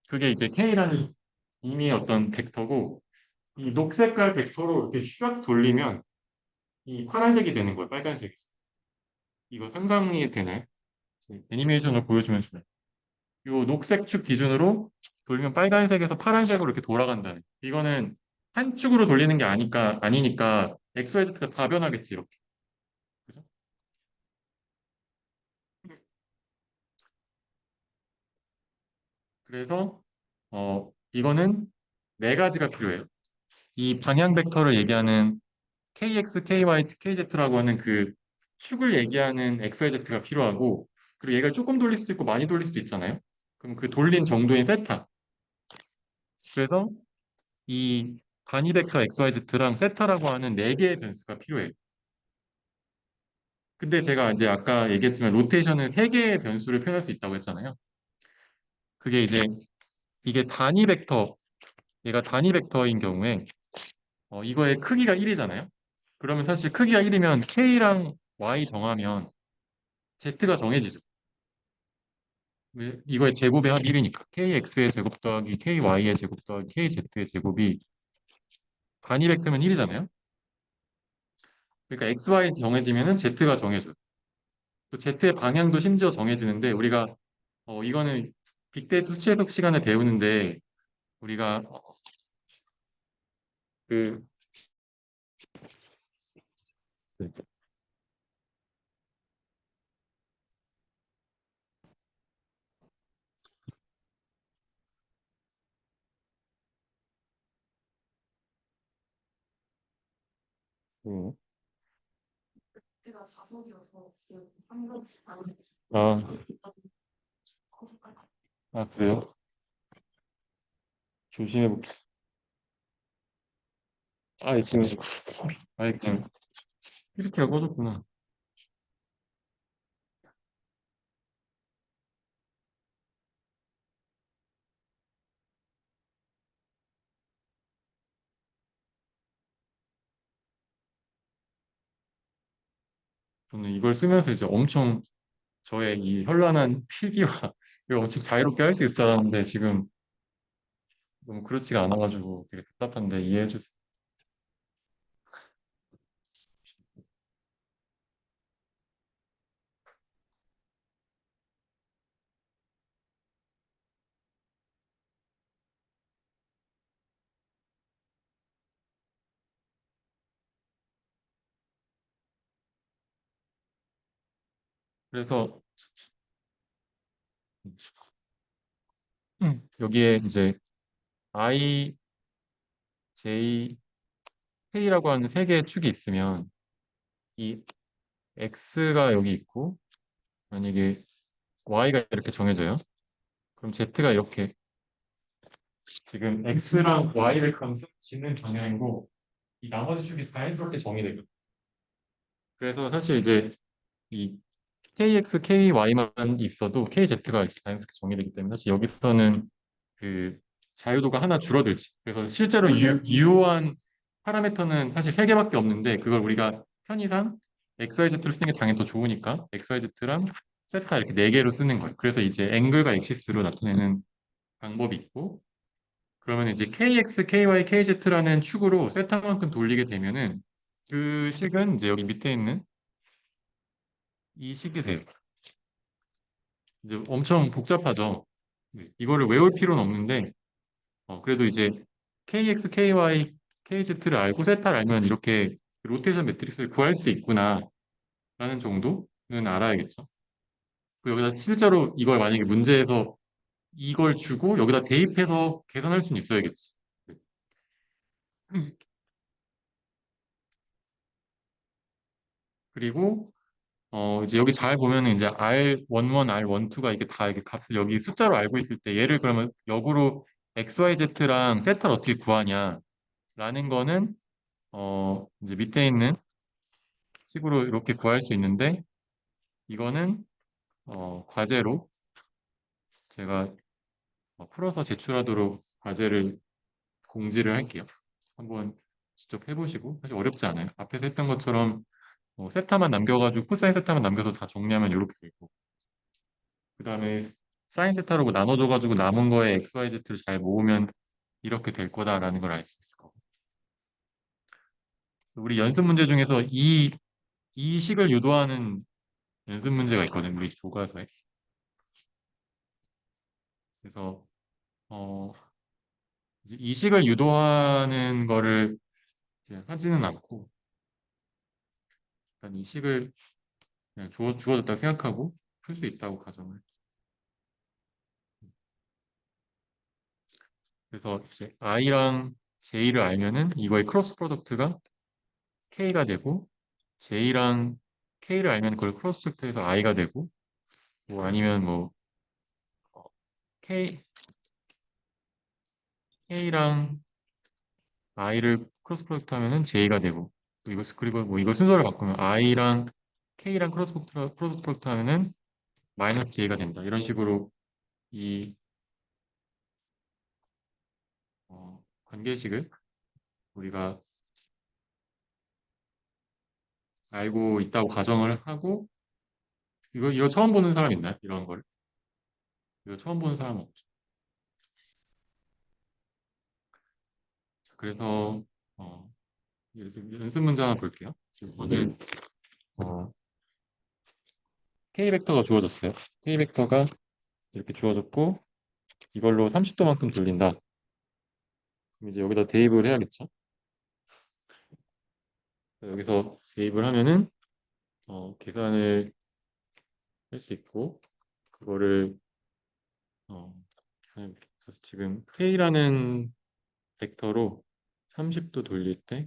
그게 이제 K라는 임의의 어떤 벡터고 이 녹색깔 벡터로 이렇게 슉 돌리면 이 파란색이 되는 거예요. 빨간색이. 이거 상상이 되나요? 애니메이션을 보여주면 좋아요. 이 녹색 축 기준으로 돌리면 빨간색에서 파란색으로 이렇게 돌아간다는. 이거는 한 축으로 돌리는 게 아니니까 XYZ가 다 변하겠지 이렇게. 그죠? 그래서 이거는 네 가지가 필요해요. 이 방향 벡터를 얘기하는 KX, KY, KZ라고 하는 그 축을 얘기하는 XYZ가 필요하고 그리고 얘가 조금 돌릴 수도 있고 많이 돌릴 수도 있잖아요. 그럼 그 돌린 정도인 세타. 그래서 이 단위 벡터 XYZ랑 세타라고 하는 네 개의 변수가 필요해요. 근데 제가 이제 아까 얘기했지만 로테이션은 세 개의 변수를 표현할 수 있다고 했잖아요. 그게 이제 이게 단위 벡터, 얘가 단위 벡터인 경우에 이거의 크기가 1이잖아요. 그러면 사실 크기가 1이면 K랑 Y 정하면 Z가 정해지죠. 이거의 제곱의 합이 1이니까 kx의 제곱 더하기 ky의 제곱 더하기 kz의 제곱이 단위 벡터면 1이잖아요. 그러니까 xy 정해지면은 z가 정해져요. 또 z의 방향도 심지어 정해지는데 우리가 이거는 빅데이터 수치 해석 시간에 배우는데 우리가 그 네. 음. 제가 자석이어서 지금 한번 안 아, 거짓말. 아 그래요? 조심해 볼게. 지금 그냥 PPT가 꺼졌구나. 저는 이걸 쓰면서 이제 엄청 저의 이 현란한 필기와 이걸 엄청 자유롭게 할 수 있을 줄 알았는데 지금 너무 그렇지가 않아가지고 되게 답답한데 이해해 주세요. 그래서 여기에 이제 I, J, K라고 하는 세 개의 축이 있으면 이 X가 여기 있고 만약에 Y가 이렇게 정해져요. 그럼 Z가 이렇게 지금 X랑 Y를 지는 방향이고 이 나머지 축이 자연스럽게 정의되거든요. 그래서 사실 이제 이 KX, KY만 있어도 KZ가 이제 자연스럽게 정의되기 때문에 사실 여기서는 그 자유도가 하나 줄어들지. 그래서 실제로 유효한 파라미터는 사실 세 개밖에 없는데 그걸 우리가 편의상 XYZ로 쓰는 게 당연히 더 좋으니까 XYZ랑 세타 이렇게 네 개로 쓰는 거예요. 그래서 이제 앵글과 액시스로 나타내는 방법이 있고 그러면 이제 KX, KY, KZ라는 축으로 세타만큼 돌리게 되면은 그 식은 이제 여기 밑에 있는 이 식이 돼요. 이제 엄청 복잡하죠. 네, 이거를 외울 필요는 없는데 그래도 이제 KX, KY, KZ를 알고 세타를 알면 이렇게 로테이션 매트릭스를 구할 수 있구나라는 정도는 알아야겠죠. 그리고 여기다 실제로 이걸 만약에 문제에서 이걸 주고 여기다 대입해서 계산할 수는 있어야겠지. 네. 그리고 이제 여기 잘 보면은 이제 R11, R12가 이게 다 이게 값을 여기 숫자로 알고 있을 때 얘를 그러면 역으로 XYZ랑 세타를 어떻게 구하냐라는 거는 이제 밑에 있는 식으로 이렇게 구할 수 있는데 이거는 과제로 제가 풀어서 제출하도록 과제를 공지를 할게요. 한번 직접 해보시고 사실 어렵지 않아요. 앞에서 했던 것처럼 세타만 남겨가지고 코사인 세타만 남겨서 다 정리하면 이렇게 되고 그 다음에 사인 세타로 나눠줘가지고 남은 거에 x, y, z를 잘 모으면 이렇게 될 거다라는 걸 알 수 있을 거고 우리 연습 문제 중에서 이 식을 유도하는 연습 문제가 있거든요. 우리 교과서에. 그래서 어, 이제 이식을 유도하는 거를 이제 하지는 않고 일단 이식을 그냥 주어졌다고 생각하고 풀 수 있다고 가정을. 그래서 이제 i랑 j를 알면은 이거의 크로스 프로덕트가 k가 되고 j랑 k를 알면 그걸 크로스 프로덕트해서 i가 되고 뭐 아니면 뭐 어, k k랑 i를 크로스 프로덕트 하면은 j가 되고 또 이거 그리고 뭐 이거 순서를 바꾸면 i랑 k랑 크로스 프로덕트 하면은 마이너스 j가 된다. 이런 식으로 이 관계식을 우리가 알고 있다고 가정을 하고 이거 처음 보는 사람 있나요? 이런 걸. 이거 처음 보는 사람 없죠. 자, 그래서 연습 문제 하나 볼게요. 지금 이거는 어, K 벡터가 주어졌어요. K 벡터가 이렇게 주어졌고 이걸로 30도만큼 돌린다. 그럼 이제 여기다 대입을 해야겠죠. 여기서 대입을 하면은 계산을 할 수 있고 그거를 그래서 지금 K라는 벡터로 30도 돌릴 때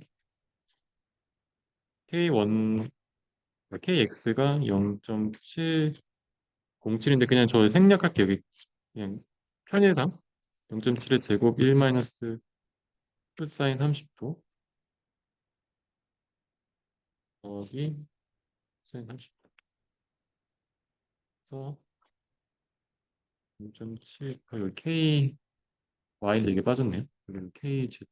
K1, KX가 0.707인데 그냥 저 생략할게요. 여기 그냥 편의상 0.7의 제곱 1 마이너스 코사인 30도 더하기 코사인 30도 그래서 0.7 여기 K Y인데 이게 빠졌네요. 그리고 KZ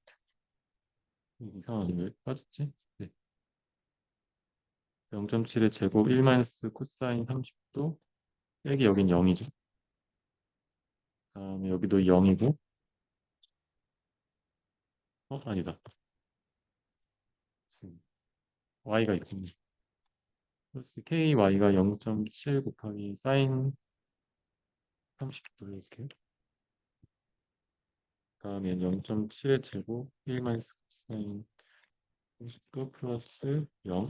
이상하게 왜 빠졌지? 네. 0.7의 제곱 1 마이너스 코사인 30도 빼기 여긴 0이죠. 다음에 여기도 0이고 아니다. Y가 있군요. 플러스 KY가 0.7 곱하기 사인 30도 이렇게 다음에 0.7의 제곱 1 마이너스 사인 30도 플러스 0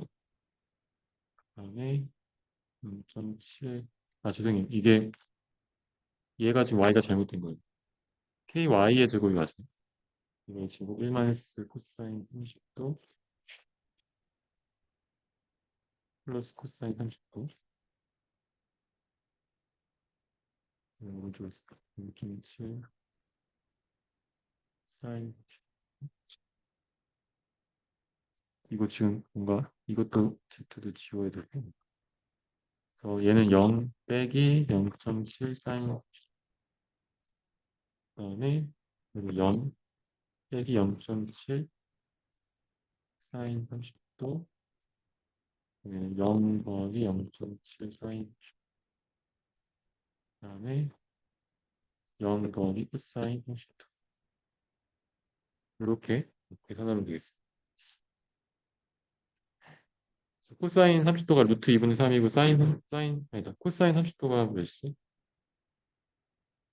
그다음에 0.7 죄송해요. 이게 얘가 지금 Y가 잘못된 거예요. KY의 제곱이 맞아요. 이거 제곱 1 마이너스 코사인 30도 플러스 코사인 30도 오른쪽에 있을까? 0.7 사인 이거 지금 뭔가 이것도 Z도 지워야 되고 그래서 얘는 0 빼기 0.7 사인 그다음에 그리고 0 빼기 0.7 사인 30도 0 더하기 0.7 사인 그다음에 0 더하기 코사인 30도 이렇게 계산하면 되겠습니다. 그래서 코사인 30도가 루트 2분의 3이고 사인 아니다 코사인 30도가 몇이지?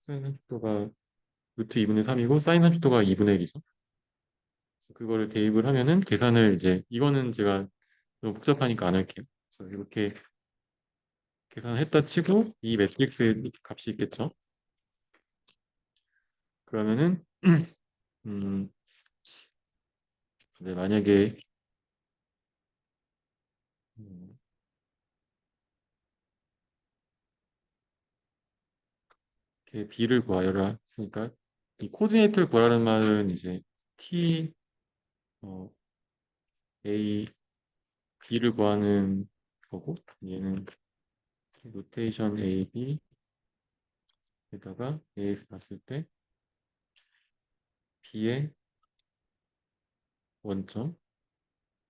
코사인 30도가 루트 2분의 3이고 사인 30도가 2분의 1이죠. 그거를 대입을 하면은 계산을 이제 이거는 제가 너무 복잡하니까 안 할게요. 그래서 이렇게 계산을 했다 치고 이 매트릭스의 값이 있겠죠. 그러면은 음, 네, 만약에 음, 이렇게 B를 구하여라 했으니까 이 코디네이트를 구하라는 말은 이제 T 어, A B를 구하는 거고 얘는 로테이션 A B에다가 A에서 봤을 때 B의 원점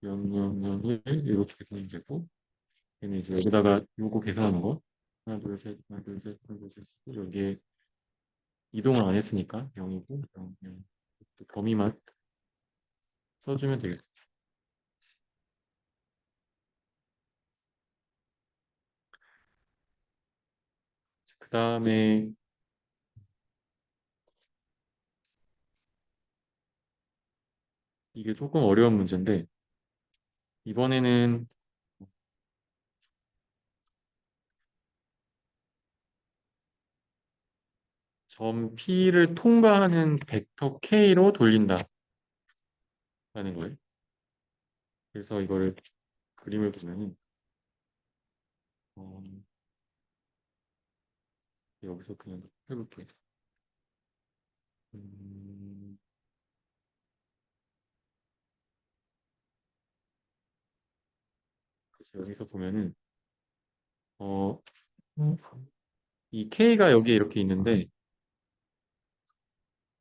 0.001 이렇게 계산이 되고 얘는 이제 여기다가 요거 계산하는 거 하나 둘 셋 하나 둘 셋 하나 둘 셋 여기에 이동을 안 했으니까 0이고 0, 0. 범위만 써주면 되겠습니다. 그 다음에 이게 조금 어려운 문제인데 이번에는 점 P를 통과하는 벡터 K로 돌린다라는 거예요. 그래서 이거를 그림을 보면은 어, 여기서 그냥 해볼게요. 음, 그래서 여기서 보면은 어, 이 K가 여기에 이렇게 있는데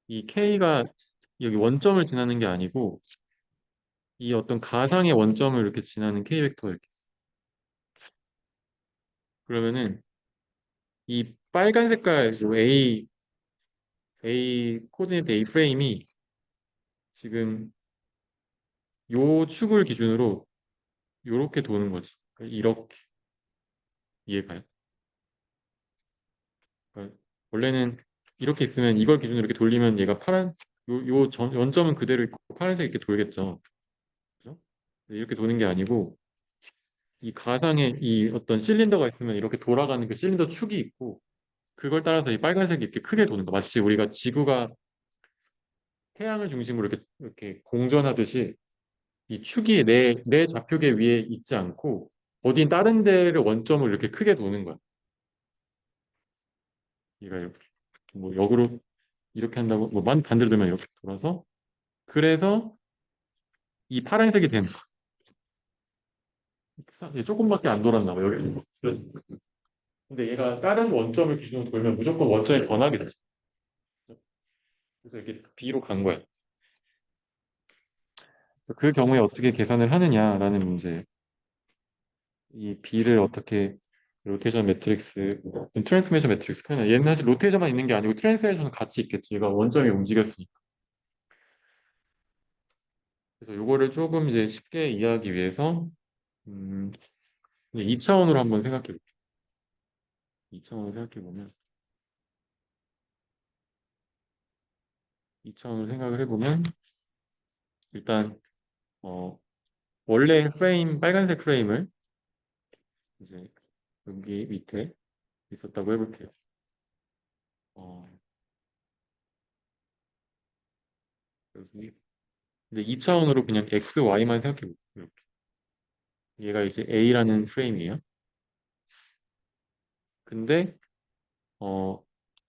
이 K가 여기 원점을 지나는 게 아니고 이 어떤 가상의 원점을 이렇게 지나는 K 벡터가 이렇게 있어요. 그러면은 이 빨간 색깔 요 A 코디네이트 A 프레임이 지금 요 축을 기준으로 요렇게 도는 거지. 이렇게 이해가요? 그러니까 원래는 이렇게 있으면 이걸 기준으로 이렇게 돌리면 얘가 파란 원점은 그대로 있고 파란색 이렇게 돌겠죠. 그죠? 근데 이렇게 도는 게 아니고 이 가상의 이 어떤 실린더가 있으면 이렇게 돌아가는 그 실린더 축이 있고 그걸 따라서 이 빨간색이 이렇게 크게 도는 거. 마치 우리가 지구가 태양을 중심으로 이렇게 공전하듯이 이 축이 내 좌표계 위에 있지 않고 어딘 다른 데를 원점으로 이렇게 크게 도는 거야. 얘가 이렇게 뭐 역으로 이렇게 한다고 뭐 반대로 되면 이렇게 돌아서 그래서 이 파란색이 되는 거야. 얘 조금밖에 안 돌았나 봐 여기. 근데 얘가 다른 원점을 기준으로 돌면 무조건 원점이 변하게 되죠. 그래서 이렇게 B로 간 거야. 그래서 그 경우에 어떻게 계산을 하느냐라는 문제. 이 B를 어떻게 로테이션 매트릭스, 트랜스포메이션 매트릭스 표현해. 얘는 사실 로테이션만 있는 게 아니고 트랜스레이션은 같이 있겠지. 얘가 원점이 움직였으니까. 그래서 요거를 조금 이제 쉽게 이해하기 위해서 음, 2차원으로 한번 생각해 볼게요. 2차원으로 생각해 보면 2차원으로 생각을 해보면 일단 원래 프레임 빨간색 프레임을 이제 여기 밑에 있었다고 해볼게요. 어, 여기 근데 2차원으로 그냥 x, y만 생각해 볼게요. 이렇게. 얘가 이제 A라는 프레임이에요. 근데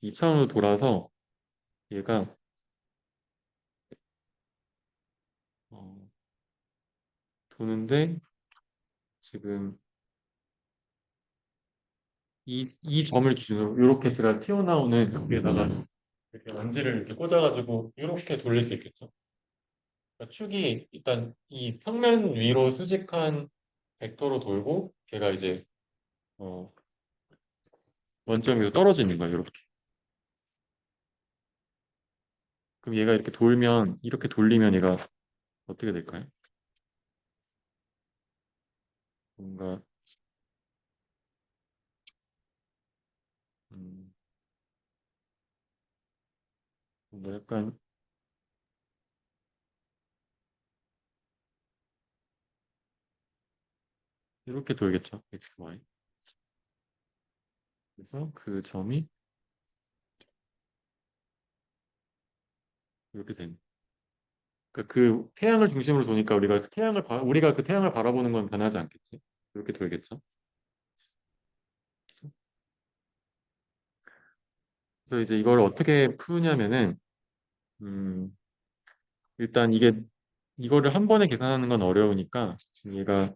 2차원으로 돌아서 얘가 어, 도는데 지금 이 점을 기준으로 이렇게 제가 튀어나오는 여기에다가 이렇게 원지를 이렇게 꽂아가지고 이렇게 돌릴 수 있겠죠. 그러니까 축이 일단 이 평면 위로 수직한 벡터로 돌고 걔가 이제 어, 원점에서 떨어져 있는 거예요. 이렇게. 그럼 얘가 이렇게 돌면 이렇게 돌리면 얘가 어떻게 될까요? 뭔가 음, 뭔가 약간 이렇게 돌겠죠. x, y. 그래서 그 점이 이렇게 되는. 그러니까 그 태양을 중심으로 도니까 우리가 그 태양을 바라보는 건 변하지 않겠지. 이렇게 돌겠죠. 그래서 이제 이걸 어떻게 푸냐면은 음, 일단 이거를 한 번에 계산하는 건 어려우니까 지금 얘가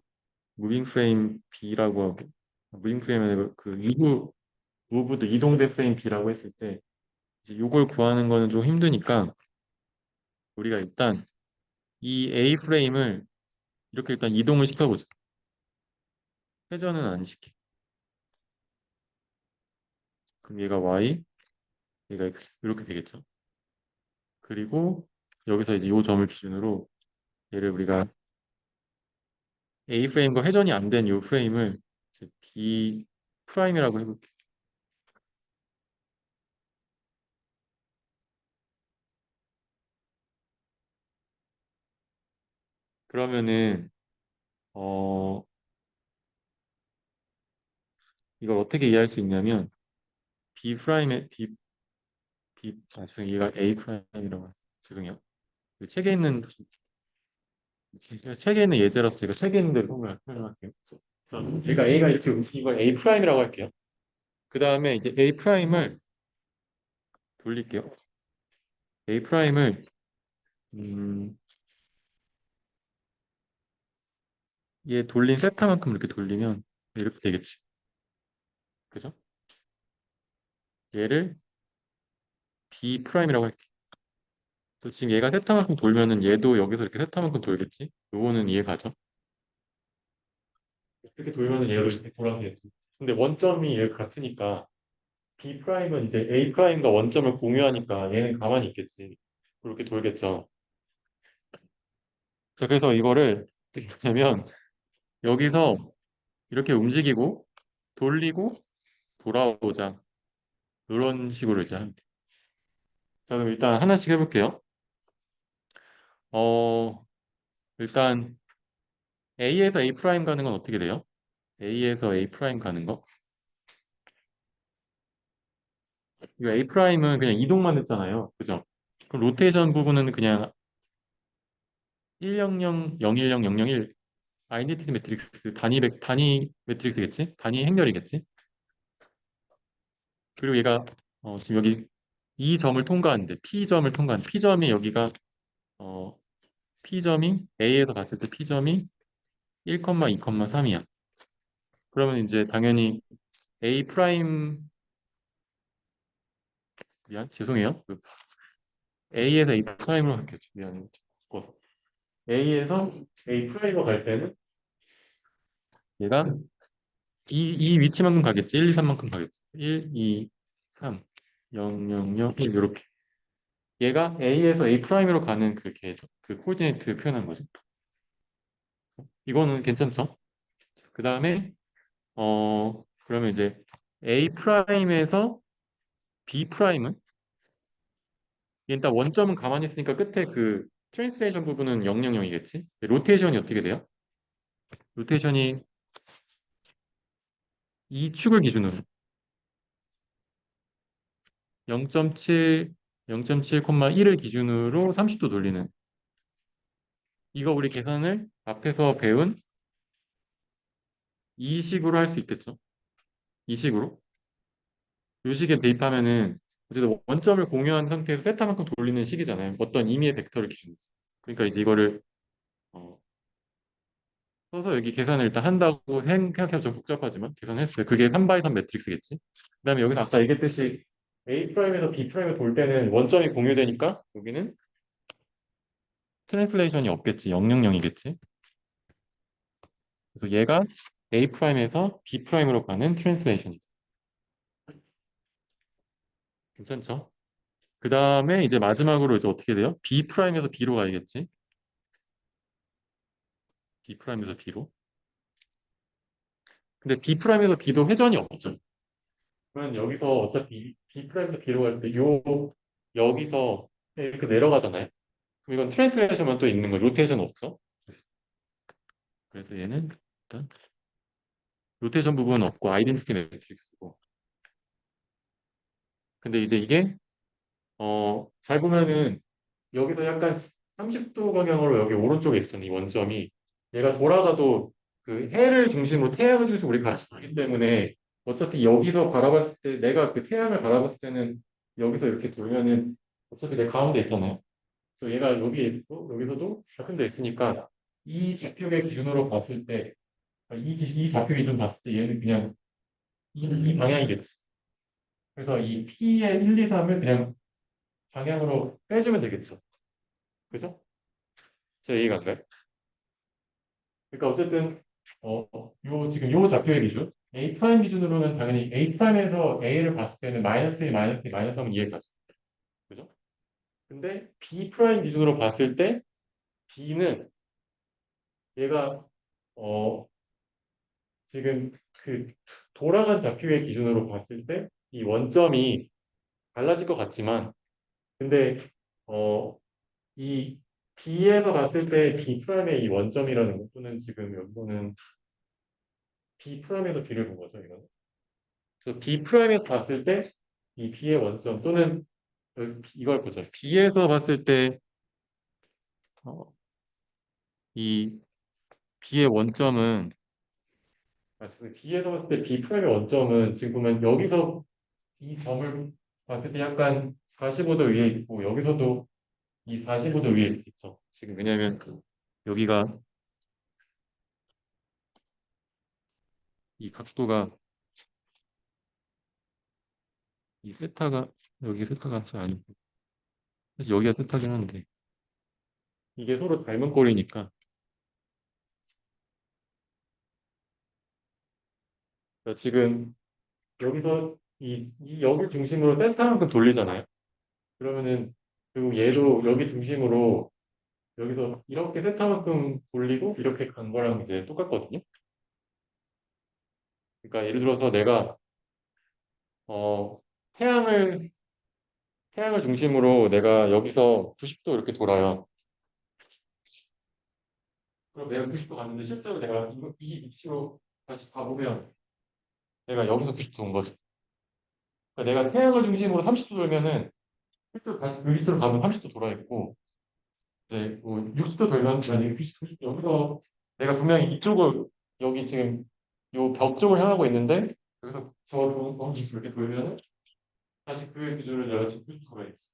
무빙 프레임 B라고 하고 무빙 프레임은 그 무브드 이동대 프레임 B라고 했을 때 이제 이걸 구하는 거는 좀 힘드니까 우리가 일단 이 A 프레임을 이렇게 일단 이동을 시켜보자. 회전은 안 시켜. 그럼 얘가 Y, 얘가 X 이렇게 되겠죠. 그리고 여기서 이제 이 점을 기준으로 얘를 우리가 A 프레임과 회전이 안 된 이 프레임을 이제 B 프라임이라고 해볼게. 그러면은 어 이걸 어떻게 이해할 수 있냐면 B 프라임의 죄송해요. 얘가 A 프라임이라고 죄송해요. 그 책에 있는 예제라서 제가 책에 있는 대로 설명할게요. 자, 제가 A가 이렇게 움직인 걸 A 프라임이라고 할게요. 그 다음에 이제 A 프라임을 돌릴게요. A 프라임을 음, 얘 돌린 세타만큼 이렇게 돌리면 이렇게 되겠지. 그죠? 얘를 B 프라임이라고 할게. 그래서 지금 얘가 세타만큼 돌면은 얘도 여기서 이렇게 세타만큼 돌겠지? 요거는 이해가죠? 이렇게 돌면은 얘도 이렇게 돌아서 얘. 근데 원점이 얘 같으니까 B 프라임은 이제 A 프라임과 원점을 공유하니까 얘는 가만히 있겠지. 그렇게 돌겠죠. 자, 그래서 이거를 어떻게 하냐면 여기서 이렇게 움직이고 돌리고 돌아오자. 이런 식으로 이제 하면 돼. 자, 그럼 일단 하나씩 해볼게요. 어, 일단 A에서 A 프라임 가는 건 어떻게 돼요? A에서 A 프라임 가는 거? 이거 A 프라임은 그냥 이동만 했잖아요. 그죠? 그럼 로테이션 부분은 그냥 100, 010, 001 아이덴티티 매트릭스 단위 매트릭스겠지? 단위 행렬이겠지? 그리고 얘가 지금 여기 이 점을 통과하는데 P점을 통과하는 P점이 여기가 어, P점이 A에서 봤을 때 P점이 1, 2, 3이야. 그러면 이제 당연히 A 프라임 미안 죄송해요. A에서 A 프라임으로 갈게요. 미안해요. 바꿔서. A에서 A 프라임으로 갈 때는 얘가 이 위치만큼 가겠지. 1, 2, 3만큼 가겠지. 1, 2, 3, 0, 0, 0, 1 이렇게. 얘가 A에서 A 프라임으로 가는 그 코디네이트 표현한 거죠. 이거는 괜찮죠? 그 다음에 그러면 이제 A 프라임에서 B 프라임은 일단 원점은 가만히 있으니까 끝에 그 트랜스레이션 부분은 000이겠지? 로테이션이 어떻게 돼요? 로테이션이 이 축을 기준으로 0.7, 0.7,1을 기준으로 30도 돌리는 이거 우리 계산을 앞에서 배운 이 식으로 할 수 있겠죠? 이 식으로 이 식에 대입하면은 어쨌든 원점을 공유한 상태에서 세타만큼 돌리는 식이잖아요. 어떤 임의의 벡터를 기준으로. 그러니까 이제 이거를 어, 써서 여기 계산을 일단 한다고 생각하면 좀 복잡하지만 계산했어요. 그게 3 x 3 매트릭스겠지. 그다음에 여기서 아까 얘기했듯이 A 프라임에서 B 프라임을 돌 때는 원점이 공유되니까 여기는 트랜슬레이션이 없겠지. 000이겠지. 그래서 얘가 A 프라임에서 B 프라임으로 가는 트랜슬레이션이죠. 괜찮죠? 그 다음에 이제 마지막으로 이제 어떻게 돼요? B 프라임에서 B로 가야겠지. B 프라임에서 B로. 근데 B 프라임에서 B도 회전이 없죠. 그러면 여기서 어차피 B 프라임에서 B로 갈 때 여기서 이렇게 내려가잖아요. 그럼 이건 트랜스레이션만 또 있는 거예요. 로테이션 없어. 그래서 얘는 일단 로테이션 부분은 없고 아이덴티티 매트릭스고. 근데 이제 이게 잘 보면은 여기서 약간 30도 방향으로 여기 오른쪽에 있었던 이 원점이 얘가 돌아가도 그 해를 중심으로 태양을 중심으로 우리 같이 보기 때문에 어차피 여기서 바라봤을 때 내가 그 태양을 바라봤을 때는 여기서 이렇게 돌면은 어차피 내 가운데 있잖아요. 그래서 얘가 여기에 있고 여기서도 같은 데 있으니까 이 좌표의 기준으로 봤을 때 이 좌표 기준 봤을 때 얘는 그냥 이 방향이겠지. 그래서 이 P의 1, 2, 3을 그냥 방향으로 빼주면 되겠죠. 그죠? 제 이해가 안 가요? 그러니까 어쨌든 지금 요 좌표의 기준 A 프라임 기준으로는 당연히 A 프라임에서 A를 봤을 때는 마이너스 1, 마이너스 2, 마이너스 3은 이해가죠. 그죠? 근데 B 프라임 기준으로 봤을 때 B는 얘가 어 지금 그 돌아간 좌표의 기준으로 봤을 때 이 원점이 달라질 것 같지만 근데 이 B에서 봤을 때 B 프라임의 이 원점이라는 것도는 지금 여기서는 B 프라임에서 B를 본 거죠, 이거는. 그래서 B 프라임에서 봤을 때 이 B의 원점 또는 이걸 보죠. B에서 봤을 때 이 B의 원점은 B에서 봤을 때 B 프라임의 원점은 지금 보면 여기서 이 점을 봤을 때 약간 45도 위에 있고 여기서도 이 45도 위에 있죠. 지금 왜냐하면 여기가 이 각도가 이 세타가 여기 세타가 아니고 사실 여기가 세타긴 한데 이게 서로 닮은 꼴이니까 지금 여기서 이 여기 중심으로 센터만큼 돌리잖아요. 그러면은 그리고 얘도 여기 중심으로 여기서 이렇게 센터만큼 돌리고 이렇게 간 거랑 이제 똑같거든요. 그러니까 예를 들어서 내가 어 태양을 태양을 중심으로 내가 여기서 90도 이렇게 돌아요. 그럼 내가 90도 갔는데 실제로 내가 이 위치로 다시 가보면 내가 여기서 90도 온 거죠. 그러니까 내가 태양을 중심으로 30도 돌면은 실제로 다시 그 위치로 가면 30도 돌아 있고 이제 뭐 60도 돌면 아니 90도 여기서 내가 분명히 이쪽을 여기 지금 요 벽 쪽을 향하고 있는데 여기서 저 이렇게 돌면은 다시 그 기준으로 내가 지금 90도 돌아 있어.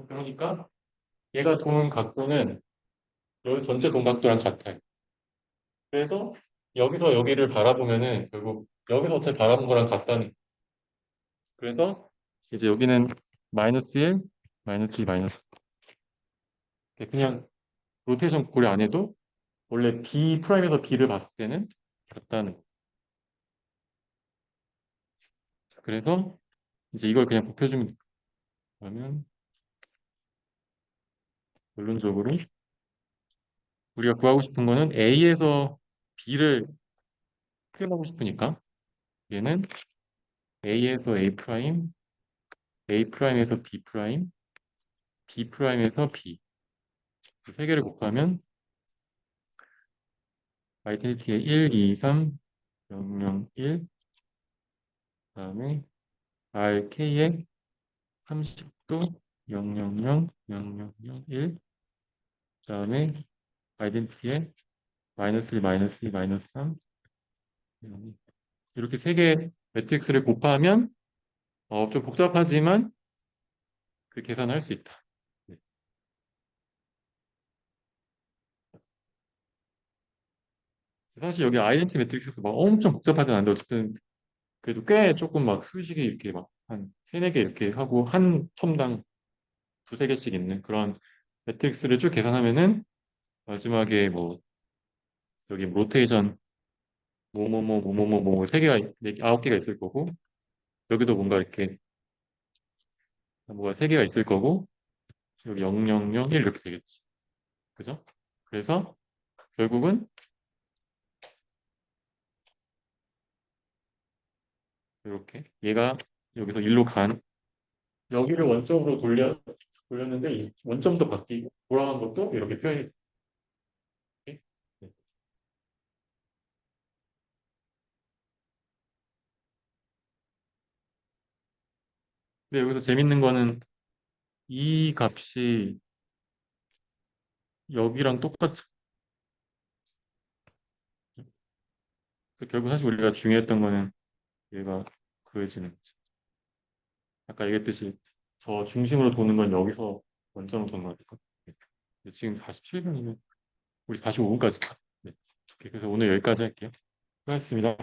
그러니까 얘가 도는 각도는 여기 전체 돈 각도랑 같아요. 그래서 여기서 여기를 바라보면은 결국 여기서 어차피 바라본 거랑 같다는. 그래서 이제 여기는 마이너스 1, 마이너스 2, 마이너스. 그냥 로테이션 고려 안 해도 원래 B 프라임에서 B를 봤을 때는 같다는. 그래서 이제 이걸 그냥 곱해주면 돼. 그러면 결론적으로 우리가 구하고 싶은 거는 A에서 B를 표현하고 싶으니까 얘는 A에서 A 프라임, A 프라임에서 B 프라임, B 프라임에서 B 세 개를 곱하면 아이덴티티의 1, 2, 3, 0, 0, 1 그다음에 RK의 30도 0, 0, 0, 0, 0, 0, 1 그다음에 아이덴티티의 마이너스 1, 마이너스 2, 마이너스 3 이렇게 세 개 매트릭스를 곱하면 좀 복잡하지만 그 계산을 할 수 있다. 네. 사실 여기 아이덴티 매트릭스에서 막 엄청 복잡하진 않은데 어쨌든 그래도 꽤 조금 막 수식이 이렇게 막 한 세네 개 이렇게 하고 한 텀당 두세 개씩 있는 그런 매트릭스를 쭉 계산하면은 마지막에 뭐 여기 로테이션 뭐뭐뭐뭐뭐뭐 세 개가 아홉 개가 있을 거고 여기도 뭔가 이렇게 뭐가 세 개가 있을 거고 여기 0, 0, 0, 1 이렇게 되겠지. 그죠? 그래서 결국은 이렇게 얘가 여기서 일로 간 여기를 원점으로 돌렸는데 이 원점도 바뀌고 돌아간 것도 이렇게 표현이 돼. 네. 근데 여기서 재밌는 거는 이 값이 여기랑 똑같죠. 그래서 결국 사실 우리가 중요했던 거는 얘가 그려지는 거죠. 아까 얘기했듯이 저 중심으로 도는 건 여기서 원점으로 도는 거니까. 네. 지금 47분이면 우리 45분까지 가. 네. 오케이, 그래서 오늘 여기까지 할게요. 수고하셨습니다.